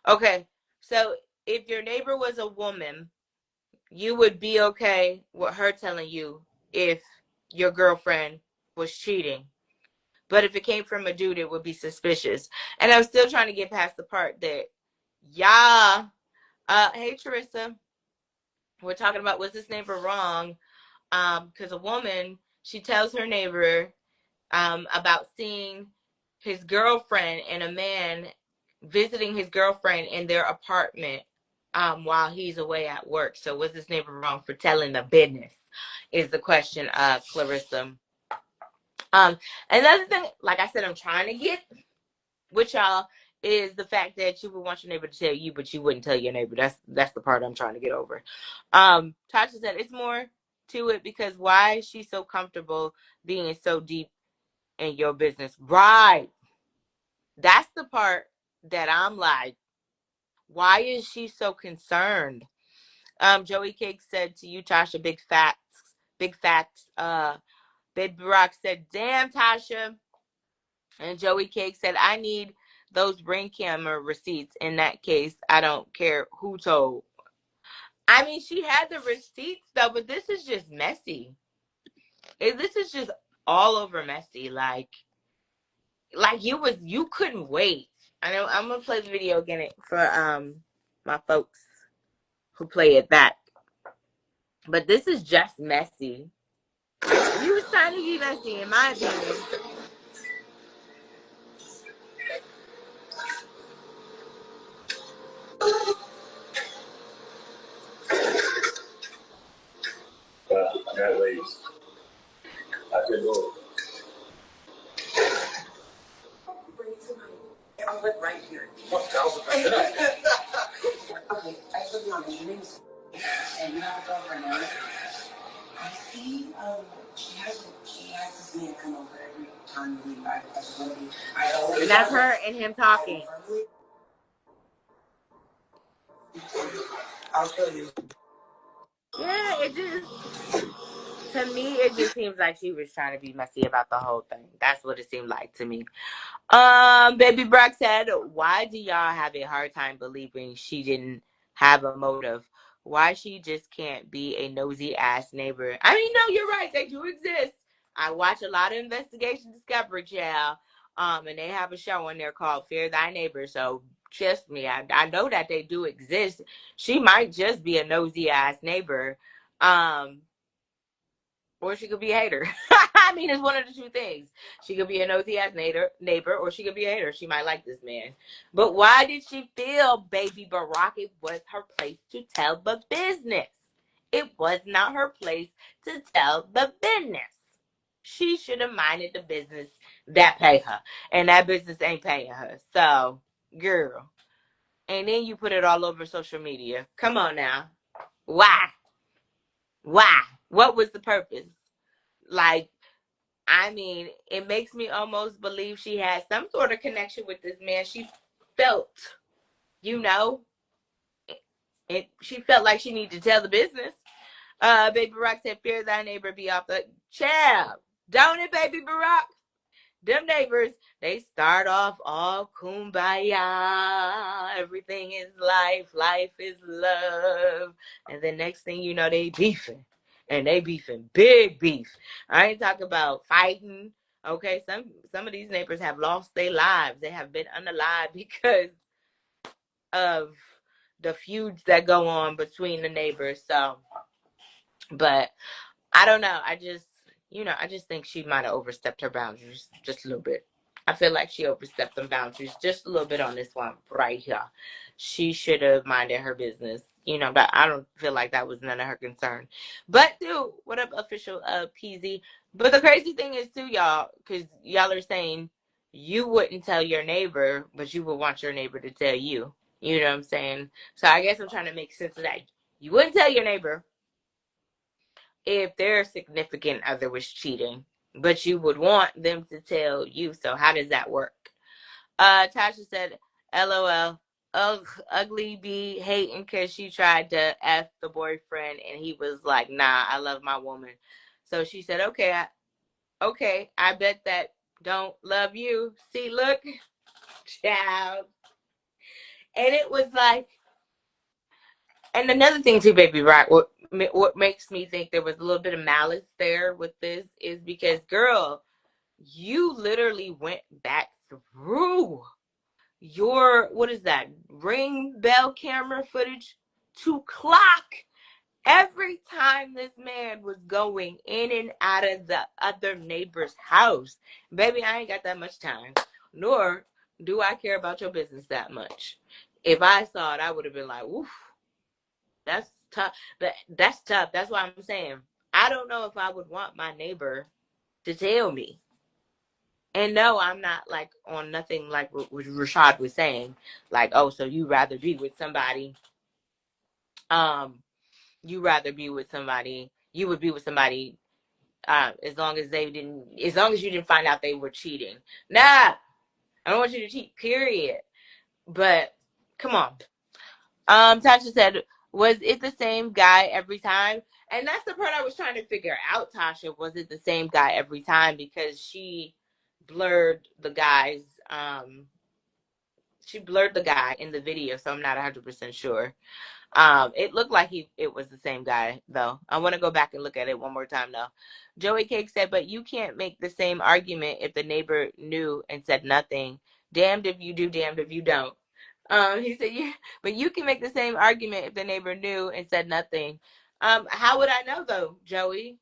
Okay, so if your neighbor was a woman, you would be okay with her telling you if your girlfriend was cheating. But if it came from a dude, it would be suspicious. And I'm still trying to get past the part that, yeah, hey Teresa, we're talking about was this neighbor wrong? Because a woman, she tells her neighbor about seeing his girlfriend and a man visiting his girlfriend in their apartment while he's away at work. So was this neighbor wrong for telling the business? Is the question, Clarissa. Another thing, like I said, I'm trying to get with y'all is the fact that you would want your neighbor to tell you, but you wouldn't tell your neighbor. That's the part I'm trying to get over. Tasha said it's more to it because why is she so comfortable being so deep in your business? Right. That's the part that I'm like, why is she so concerned? Joey Cake said to you, Tasha, big facts, big facts. Baby Rock said, damn, Tasha. And Joey Cake said, I need those ring camera receipts. In that case, I don't care who told. I mean, she had the receipts though, but this is just messy. This is just all over messy. Like you couldn't wait. I know I'm gonna play the video again for my folks who play it back. But this is just messy. You was trying to be messy, in my opinion. That ways. I could go. I live right here. What else? Okay, I live on the news. And you have a girlfriend, right? I see, she has this man come over every time you leave. I always. And that's her and him talking. I'll show you. Yeah, it just to me, it just seems like she was trying to be messy about the whole thing. That's what it seemed like to me. Baby Brock said, why do y'all have a hard time believing she didn't have a motive? Why she just can't be a nosy ass neighbor? I mean, no, you're right. They do exist. I watch a lot of Investigation Discovery, child. And they have a show on there called Fear Thy Neighbor. So trust me, I know that they do exist. She might just be a nosy ass neighbor. Or she could be a hater. I mean, it's one of the two things. She could be a nosy ass neighbor, or she could be a hater. She might like this man. But why did she feel Baby Barack it was her place to tell the business? It was not her place to tell the business. She should have minded the business that pay her. And that business ain't paying her. So, girl. And then you put it all over social media. Come on now. Why? Why? What was the purpose? Like, I mean, it makes me almost believe she had some sort of connection with this man. She felt, you know, she felt like she needed to tell the business. Baby Barack said, fear thy neighbor be off the child. Don't it, Baby Barack? Them neighbors, they start off all kumbaya. Everything is life. Life is love. And the next thing you know, they beefing. And they beefing big beef. I ain't talking about fighting. Okay, some of these neighbors have lost their lives. They have been unalive because of the feuds that go on between the neighbors. So, but I don't know. I just think she might have overstepped her boundaries just a little bit. I feel like she overstepped them boundaries just a little bit on this one right here. She should have minded her business. But I don't feel like that was none of her concern. But dude, what up, official PZ? But the crazy thing is too, y'all, because y'all are saying you wouldn't tell your neighbor, but you would want your neighbor to tell you. You know what I'm saying? So I guess I'm trying to make sense of that. You wouldn't tell your neighbor if their significant other was cheating, but you would want them to tell you. So how does that work? Tasha said, LOL. Ugh, ugly be hating because she tried to F the boyfriend and he was like, nah, I love my woman. So she said, okay, I bet that don't love you. See, look, child. And it was like, and another thing too, Baby Rock, what makes me think there was a little bit of malice there with this is because, girl, you literally went back through your, what is that, ring bell camera footage to clock every time this man was going in and out of the other neighbor's house. Baby, I ain't got that much time, nor do I care about your business that much. If I saw it, I would have been like, oof, that's tough. That's tough. That's why I'm saying I don't know if I would want my neighbor to tell me. And no, I'm not like on nothing like what Rashad was saying. Like, oh, so you rather be with somebody? You rather be with somebody? You would be with somebody as long as you didn't find out they were cheating. Nah, I don't want you to cheat. Period. But come on. Tasha said, was it the same guy every time? And that's the part I was trying to figure out, Tasha. Was it the same guy every time? Because blurred the guy's she blurred the guy in the video, so I'm not 100% sure. It looked like it was the same guy, though. I want to go back and look at it one more time, though. Joey Cake said, but you can't make the same argument if the neighbor knew and said nothing. Damned if you do, damned if you don't. He said, yeah, but you can make the same argument if the neighbor knew and said nothing. How would I know, though, Joey?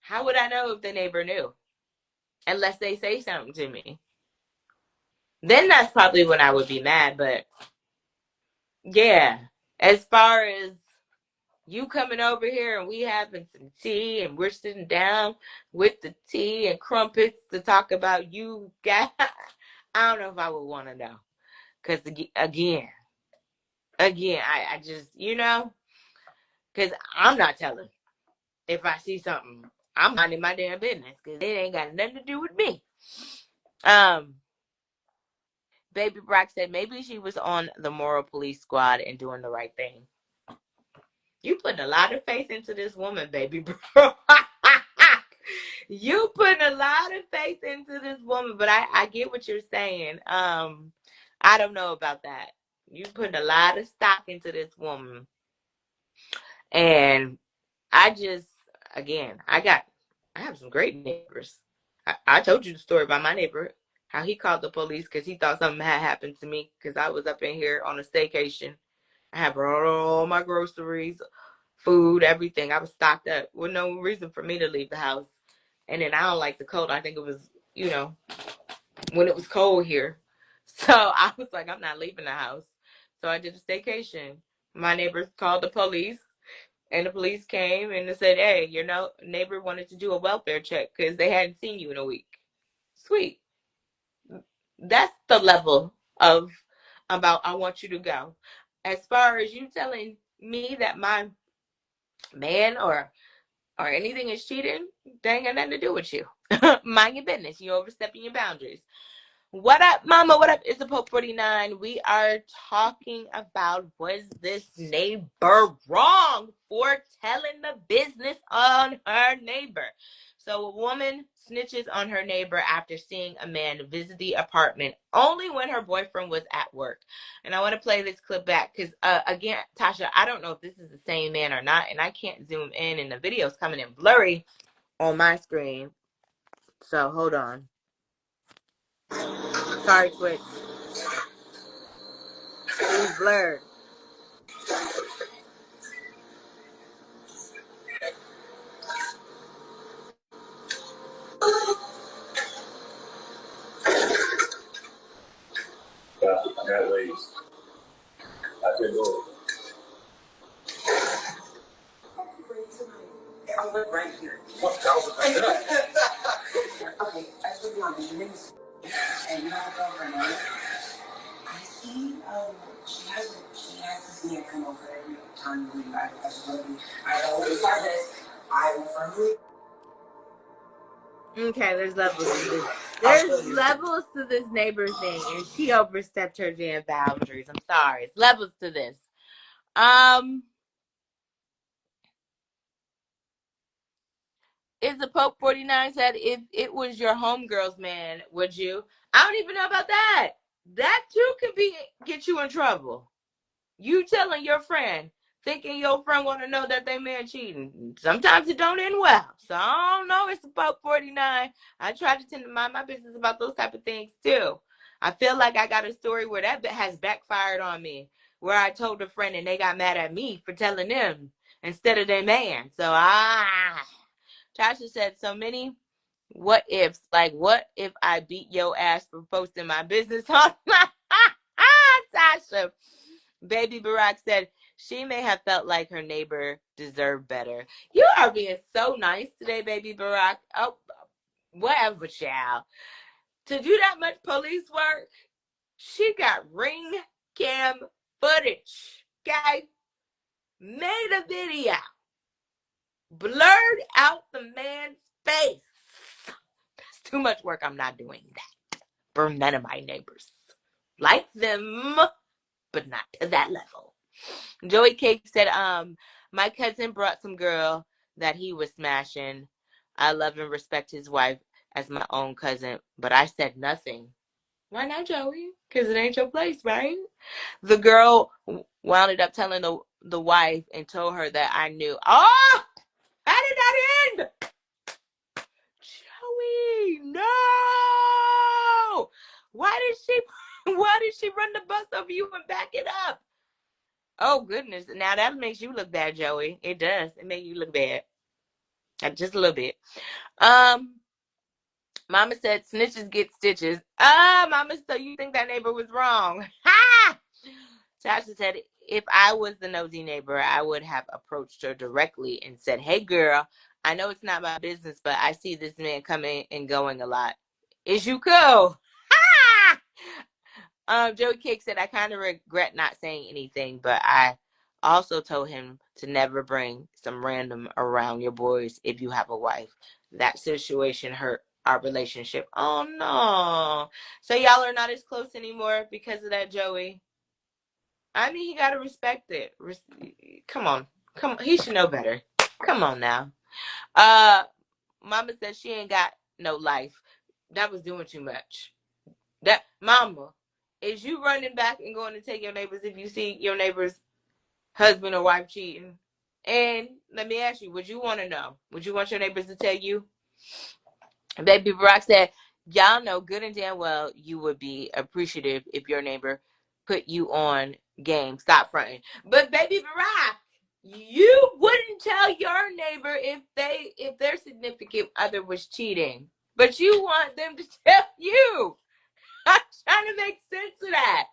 How would I know if the neighbor knew? Unless they say something to me. Then that's probably when I would be mad, but yeah, as far as you coming over here and we having some tea and we're sitting down with the tea and crumpets to talk about you guys, I don't know if I would want to know. Because again, I just, because I'm not telling. If I see something, I'm minding my damn business because it ain't got nothing to do with me. Baby Brock said maybe she was on the moral police squad and doing the right thing. You putting a lot of faith into this woman, baby bro. You putting a lot of faith into this woman, but I get what you're saying. I don't know about that. You putting a lot of stock into this woman. And I just, again, I have some great neighbors. I told you the story about my neighbor, how he called the police because he thought something had happened to me because I was up in here on a staycation. I had brought all my groceries, food, everything. I was stocked up with no reason for me to leave the house. And then I don't like the cold. I think it was, when it was cold here. So I was like, I'm not leaving the house. So I did a staycation. My neighbors called the police. And the police came and they said, hey, your neighbor wanted to do a welfare check because they hadn't seen you in a week. Sweet. That's the level of about I want you to go. As far as you telling me that my man or anything is cheating, they ain't got nothing to do with you. Mind your business. You're overstepping your boundaries. What up, mama? What up? It's the Pope 49. We are talking about, was this neighbor wrong for telling the business on her neighbor? So a woman snitches on her neighbor after seeing a man visit the apartment only when her boyfriend was at work. And I want to play this clip back because, again, Tasha, I don't know if this is the same man or not, and I can't zoom in, and the video's coming in blurry on my screen. So hold on. Sorry, Twitch. It's blurred. That way, I can go. I live right here. Okay, I should be honest. Your name is and you have a girlfriend, right? I see. She has this man come over every time you leave. I always have this. I will firmly. Okay, there's levels to this. There's levels to this neighbor thing, and she overstepped her damn boundaries. I'm sorry. It's levels to this. Is the Pope 49 said, if it was your homegirl's man, would you? I don't even know about that. That too could get you in trouble. You telling your friend, thinking your friend want to know that they man cheating. Sometimes it don't end well. So I don't know. It's about 49. I try to tend to mind my business about those type of things too. I feel like I got a story where that has backfired on me, where I told a friend and they got mad at me for telling them instead of their man. So Tasha said so many what ifs. Like, what if I beat your ass for posting my business on my Tasha? Baby Barack said she may have felt like her neighbor deserved better. You are being so nice today, Baby Barack. Oh, whatever, child. To do that much police work, she got ring cam footage. Okay? Made a video. Blurred out the man's face. That's too much work. I'm not doing that for none of my neighbors. Like them, but not to that level. Joey Cake said, my cousin brought some girl that he was smashing. I love and respect his wife as my own cousin, but I said nothing. Why not, Joey? Because it ain't your place, right? The girl wound up telling the wife and told her that I knew. Oh, how did that end? Joey, no! Why did she run the bus over you and back it up? Oh goodness! Now that makes you look bad, Joey. It does. It makes you look bad, just a little bit. Mama said snitches get stitches. Mama, so you think that neighbor was wrong? Ha! Tasha said if I was the nosy neighbor, I would have approached her directly and said, "Hey, girl, I know it's not my business, but I see this man coming and going a lot. Is you cool?" Ha! Joey Cake said, I kind of regret not saying anything, but I also told him to never bring some random around your boys if you have a wife. That situation hurt our relationship. Oh, no. So y'all are not as close anymore because of that, Joey? I mean, you got to respect it. Come on. Come on, he should know better. Come on now. Uh, Mama said she ain't got no life. That was doing too much. That Mama, is you running back and going to take your neighbors if you see your neighbor's husband or wife cheating? And let me ask you, would you want to know? Would you want your neighbors to tell you? Baby Barack said, y'all know good and damn well you would be appreciative if your neighbor put you on game. Stop fronting. But Baby Barack, you wouldn't tell your neighbor if their significant other was cheating. But you want them to tell you. I'm trying to make sense of that.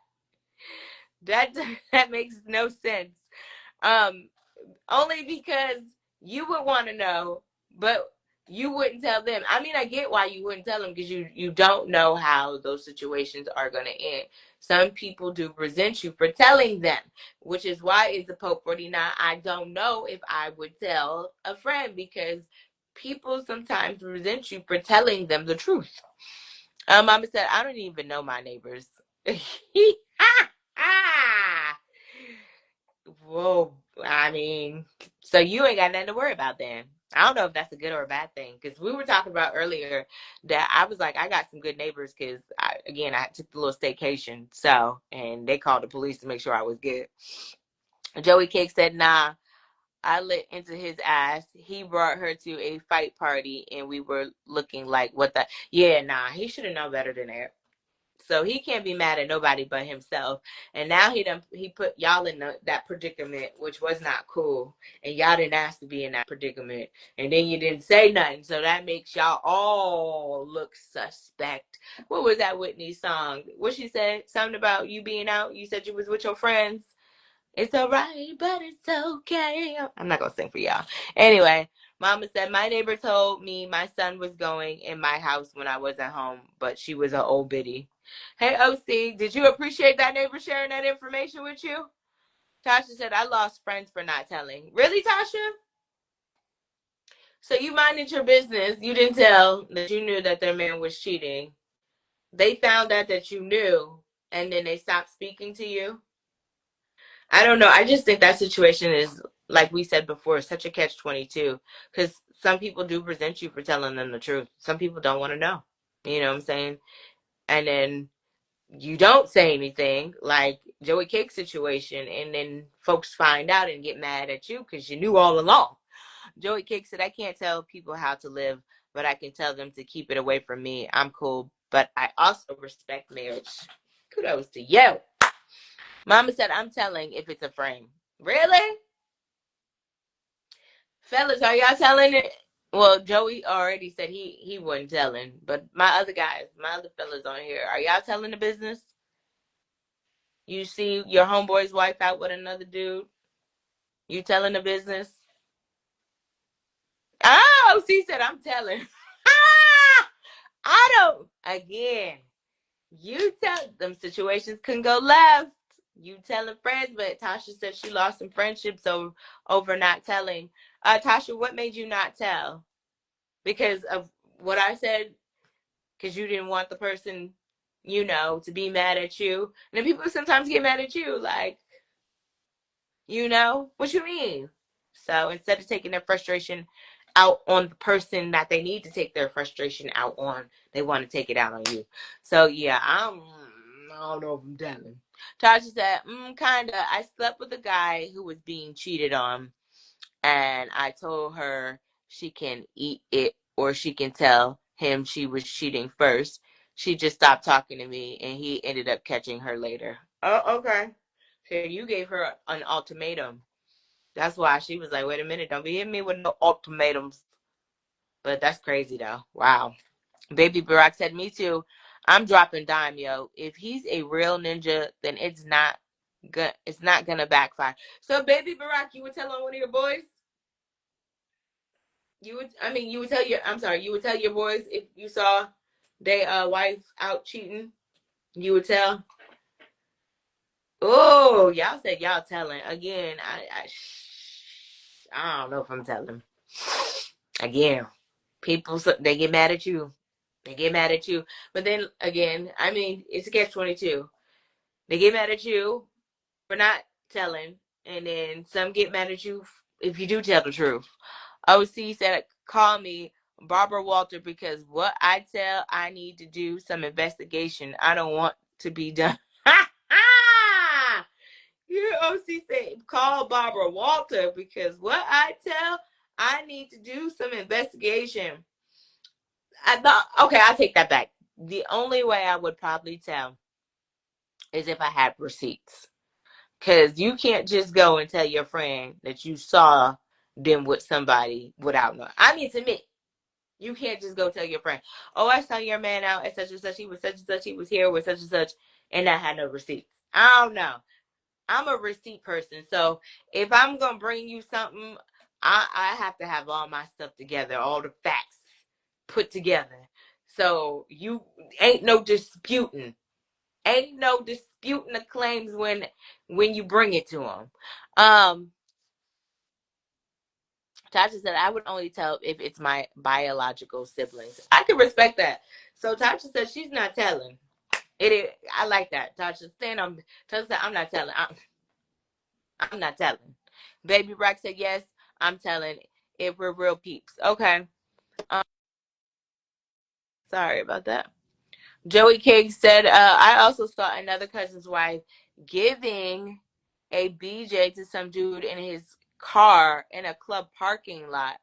That makes no sense. Um, Only because you would want to know, but you wouldn't tell them. I mean, I get why you wouldn't tell them, because you don't know how those situations are going to end. Some people do resent you for telling them, which is why is the Pope 49. I don't know if I would tell a friend, because people sometimes resent you for telling them the truth. Mama said, I don't even know my neighbors. Whoa, I mean, so you ain't got nothing to worry about then. I don't know if that's a good or a bad thing, because we were talking about earlier that I was like, I got some good neighbors, because I took the little staycation, so, and they called the police to make sure I was good. Joey Cake said, nah, I lit into his ass. He brought her to a fight party, and we were looking like, what the, yeah, nah, he should have known better than that. So he can't be mad at nobody but himself. And now he put y'all in that predicament, which was not cool. And y'all didn't ask to be in that predicament. And then you didn't say nothing. So that makes y'all all look suspect. What was that Whitney song? What she said? Something about you being out. You said you was with your friends. It's all right, but it's okay. I'm not going to sing for y'all. Anyway, Mama said, my neighbor told me my son was going in my house when I wasn't home, but she was an old biddy. Hey, OC, did you appreciate that neighbor sharing that information with you? Tasha said, I lost friends for not telling. Really, Tasha? So you minded your business. You didn't tell that you knew that their man was cheating. They found out that you knew, and then they stopped speaking to you. I don't know. I just think that situation is, like we said before, such a catch-22, because some people do resent you for telling them the truth. Some people don't want to know. You know what I'm saying? And then you don't say anything, like Joey Cake's situation, and then folks find out and get mad at you because you knew all along. Joey Cake said, I can't tell people how to live, but I can tell them to keep it away from me. I'm cool, but I also respect marriage. Kudos to you. Mama said, I'm telling if it's a frame. Really? Fellas, are y'all telling it? Well, Joey already said he wasn't telling, but my other guys, my other fellas on here, are y'all telling the business? You see your homeboy's wife out with another dude? You telling the business? Oh, she said, I'm telling. I don't. Again, you tell them situations can go left. You telling friends, but Tasha said she lost some friendships over not telling. Tasha, what made you not tell? Because of what I said? Because you didn't want the person, to be mad at you. And then people sometimes get mad at you, like, what you mean? So instead of taking their frustration out on the person that they need to take their frustration out on, they want to take it out on you. So yeah, I don't know if I'm telling. Tasha said, kinda. I slept with a guy who was being cheated on, and I told her she can eat it or she can tell him she was cheating first. She just stopped talking to me, and he ended up catching her later. Oh, okay. So you gave her an ultimatum. That's why she was like, wait a minute, don't be hitting me with no ultimatums. But that's crazy, though. Wow. Baby Barack said, me too. I'm dropping dime, yo. If he's a real ninja, then it's not gonna backfire. So, Baby Barack, you would tell on one of your boys? You would tell your boys if you saw their wife out cheating? You would tell? Oh, y'all said y'all telling. Again, I don't know if I'm telling. Again, people, they get mad at you. They get mad at you. But then again, it's a catch-22. They get mad at you for not telling, and then some get mad at you if you do tell the truth. OC said, call me Barbara Walter because what I tell, I need to do some investigation. I don't want to be done. Your OC said, call Barbara Walter because what I tell, I need to do some investigation. I thought, okay, I'll take that back. The only way I would probably tell is if I had receipts. Because you can't just go and tell your friend that you saw them with somebody without knowing. I mean, to me, you can't just go tell your friend, oh, I saw your man out at such and such. He was such and such. He was here with such and such. And I had no receipts. I don't know. I'm a receipt person. So if I'm going to bring you something, I have to have all my stuff together, all the facts put together. So you ain't no disputing. Ain't no disputing the claims when you bring it to them. Tasha said, I would only tell if it's my biological siblings. I can respect that. So Tasha said she's not telling. It is. I like that. Tasha said, I'm not telling. I'm not telling. Baby Rock said, yes, I'm telling if we're real peeps. Okay. Sorry about that. Joey King said, I also saw another cousin's wife giving a BJ to some dude in his car in a club parking lot.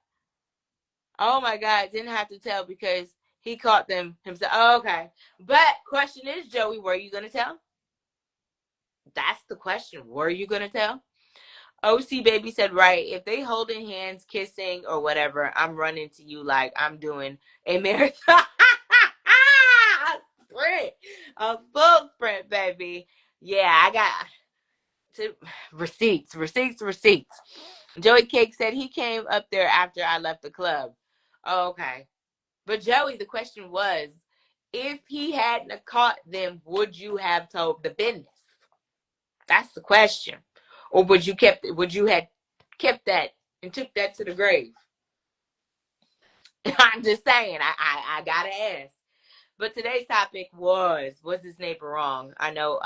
Oh my God, didn't have to tell because he caught them himself. Oh, okay. But question is, Joey, were you going to tell? That's the question. Were you going to tell? OC Baby said, right, if they holding hands, kissing, or whatever, I'm running to you like I'm doing a marathon. Sprint. A full sprint, baby. Yeah, I got receipts. Joey Cake said he came up there after I left the club. Oh, okay. But Joey, the question was, if he hadn't caught them, would you have told the business? That's the question. Or would you had kept that and took that to the grave? I'm just saying, I gotta ask. But today's topic was his neighbor wrong? I know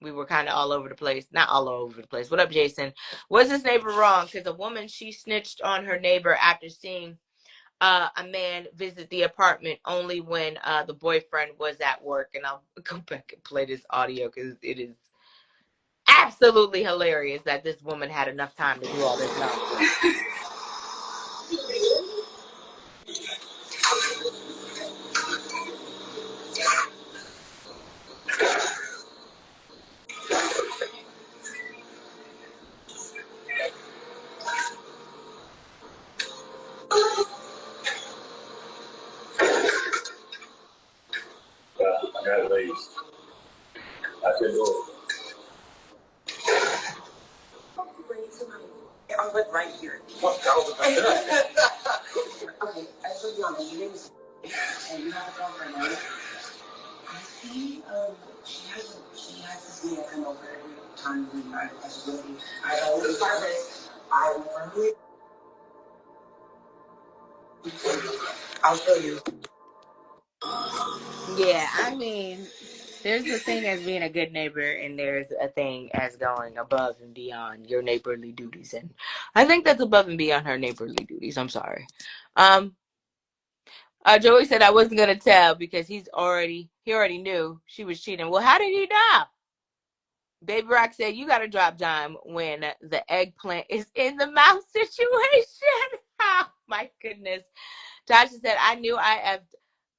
we were kind of all over the place. Not all over the place. What up, Jason? Was his neighbor wrong? Because a woman, she snitched on her neighbor after seeing a man visit the apartment only when the boyfriend was at work. And I'll go back and play this audio because it is absolutely hilarious that this woman had enough time to do all this nonsense. I got laced. I said, no. I was right here. What? That was a okay, I told you on the meetings, and you have a girlfriend, right? I see, she has this man come over every time we meet. I just really, I always start this. I really, I'll show you. Yeah, I mean, there's a thing as being a good neighbor, and there's a thing as going above and beyond your neighborly duties. And I think that's above and beyond her neighborly duties. I'm sorry. Um, Joey said I wasn't gonna tell because he already knew she was cheating. Well, how did he know? Baby Rock said you got to drop dime when the eggplant is in the mouth situation. Oh my goodness. Tasha said, I knew I effed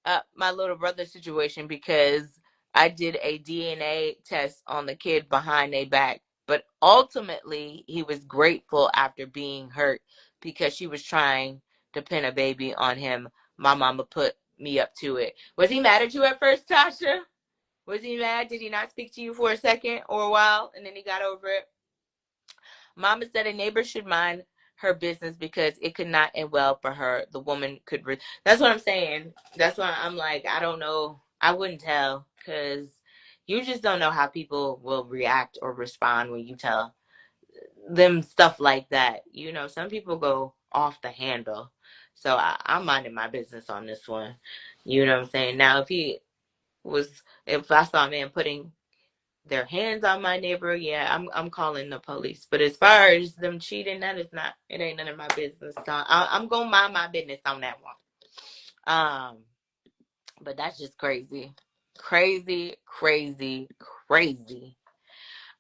up my little brother situation because I did a DNA test on the kid behind their back. But ultimately, he was grateful after being hurt because she was trying to pin a baby on him. My mama put me up to it. Was he mad at you at first, Tasha? Was he mad? Did he not speak to you for a second or a while and then he got over it? Mama said a neighbor should mind her business because it could not end well for her. The woman could. That's what I'm saying. That's why I'm like, I don't know. I wouldn't tell because you just don't know how people will react or respond when you tell them stuff like that. You know, some people go off the handle. So I'm minding my business on this one. You know what I'm saying? Now, if I saw a man putting their hands on my neighbor, yeah, I'm calling the police. But as far as them cheating, that is not. It ain't none of my business. So I'm gonna mind my business on that one. But that's just crazy, crazy, crazy, crazy.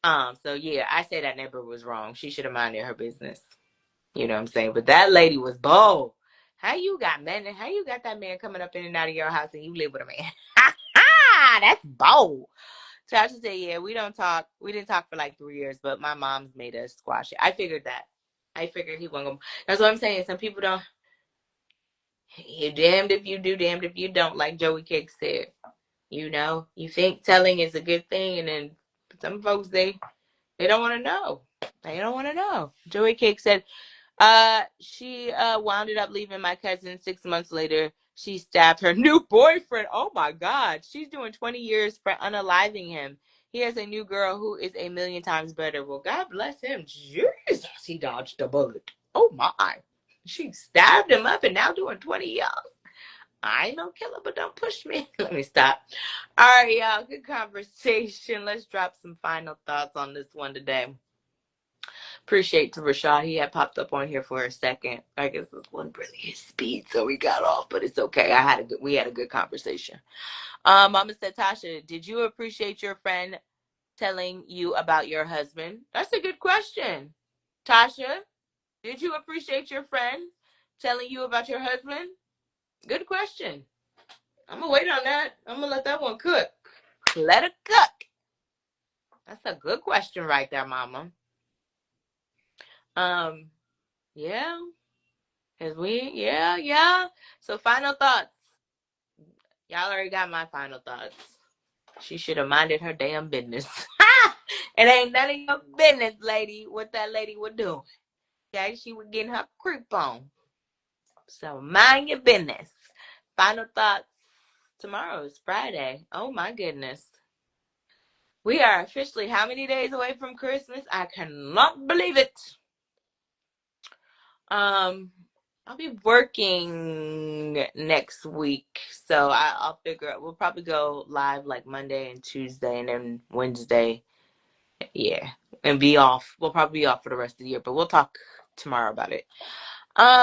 So yeah, I say that neighbor was wrong. She should have minded her business. You know what I'm saying? But that lady was bold. How you got that man coming up in and out of your house and you live with a man? That's bold. Tasha said, yeah, we don't talk. We didn't talk for like 3 years, but my mom's made us squash it. I figured that. I figured he wasn't gonna. That's what I'm saying. Some people don't. You're damned if you do, damned if you don't, like Joey Cake said. You know, you think telling is a good thing, and then some folks they don't want to know. They don't want to know. Joey Cake said, she wound up leaving my cousin 6 months later. She stabbed her new boyfriend. Oh my God. She's doing 20 years for unaliving him. He has a new girl who is a million times better. Well, God bless him. Jesus, he dodged a bullet. Oh my. She stabbed him up and now doing 20 years. I ain't no killer, but don't push me. Let me stop. All right, y'all. Good conversation. Let's drop some final thoughts on this one today. Appreciate to Rashad. He had popped up on here for a second. I guess this wasn't really his speed, so we got off, but it's okay. We had a good conversation. Mama said, Tasha, did you appreciate your friend telling you about your husband? That's a good question. Tasha, did you appreciate your friend telling you about your husband? Good question. I'm gonna wait on that. I'm gonna let that one cook. Let it cook. That's a good question right there, Mama. Yeah. Yeah. So final thoughts. Y'all already got my final thoughts. She should have minded her damn business. It ain't none of your business, lady, what that lady was doing. Okay, she was getting her creep on. So mind your business. Final thoughts. Tomorrow is Friday. Oh my goodness. We are officially how many days away from Christmas? I cannot believe it. I'll be working next week, so I'll figure out. We'll probably go live like Monday and Tuesday, and then Wednesday, yeah, and be off. We'll probably be off for the rest of the year, but we'll talk tomorrow about it.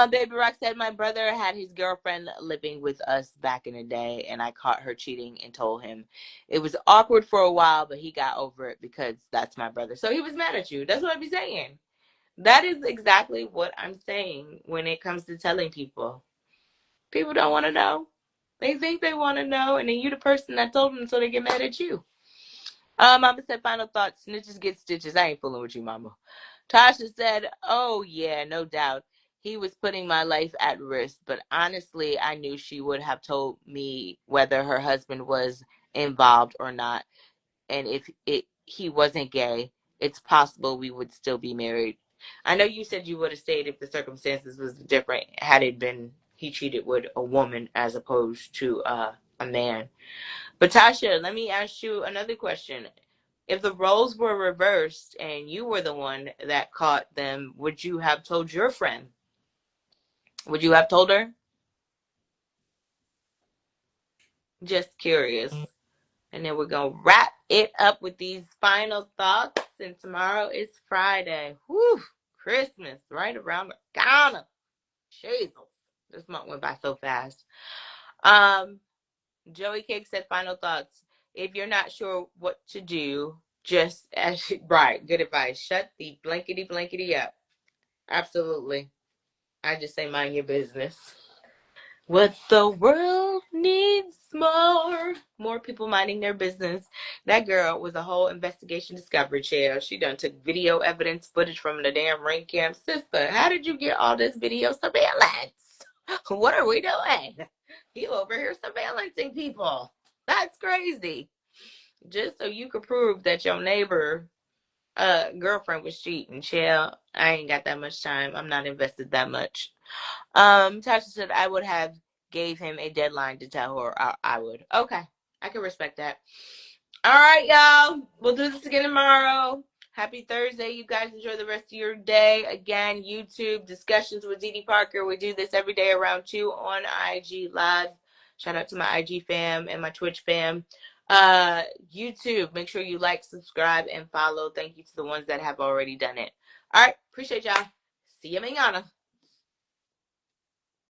Baby Rock said my brother had his girlfriend living with us back in the day, and I caught her cheating and told him. It was awkward for a while, but he got over it because that's my brother. So he was mad at you. That's what I be saying. That is exactly what I'm saying when it comes to telling people. People don't want to know. They think they want to know, and then you the person that told them, so they get mad at you. Mama said, final thoughts. Snitches get stitches. I ain't fooling with you, Mama. Tasha said, oh, yeah, no doubt. He was putting my life at risk, but honestly, I knew she would have told me whether her husband was involved or not. And if he wasn't gay, it's possible we would still be married. I know you said you would have stayed if the circumstances was different, had it been he cheated with a woman as opposed to a man. But Tasha, let me ask you another question. If the roles were reversed and you were the one that caught them, would you have told your friend? Would you have told her? Just curious. And then we're going to wrap it up with these final thoughts. And tomorrow is Friday. Whew, Christmas right around the corner. Jesus. This month went by so fast. Joey Cake said final thoughts. If you're not sure what to do, just right, good advice. Shut the blankety up. Absolutely. I just say mind your business. What the world needs more people minding their business. That girl was a whole investigation discovery chair. She done took video evidence footage from the damn ring cam. Sister, how did you get all this video surveillance? What are we doing? You over here surveillancing people. That's crazy. Just so you could prove that your neighbor girlfriend was cheating. Chill. I ain't got that much time. I'm not invested that much. Tasha said I would have gave him a deadline to tell her. I would. Okay. I can respect that. All right, y'all. We'll do this again tomorrow. Happy Thursday. You guys enjoy the rest of your day. Again, YouTube discussions with Dee Parker. We do this every day around 2 on IG Live. Shout out to my IG fam and my Twitch fam. YouTube, make sure you like, subscribe, and follow. Thank you to the ones that have already done it. All right, appreciate y'all. See you mañana.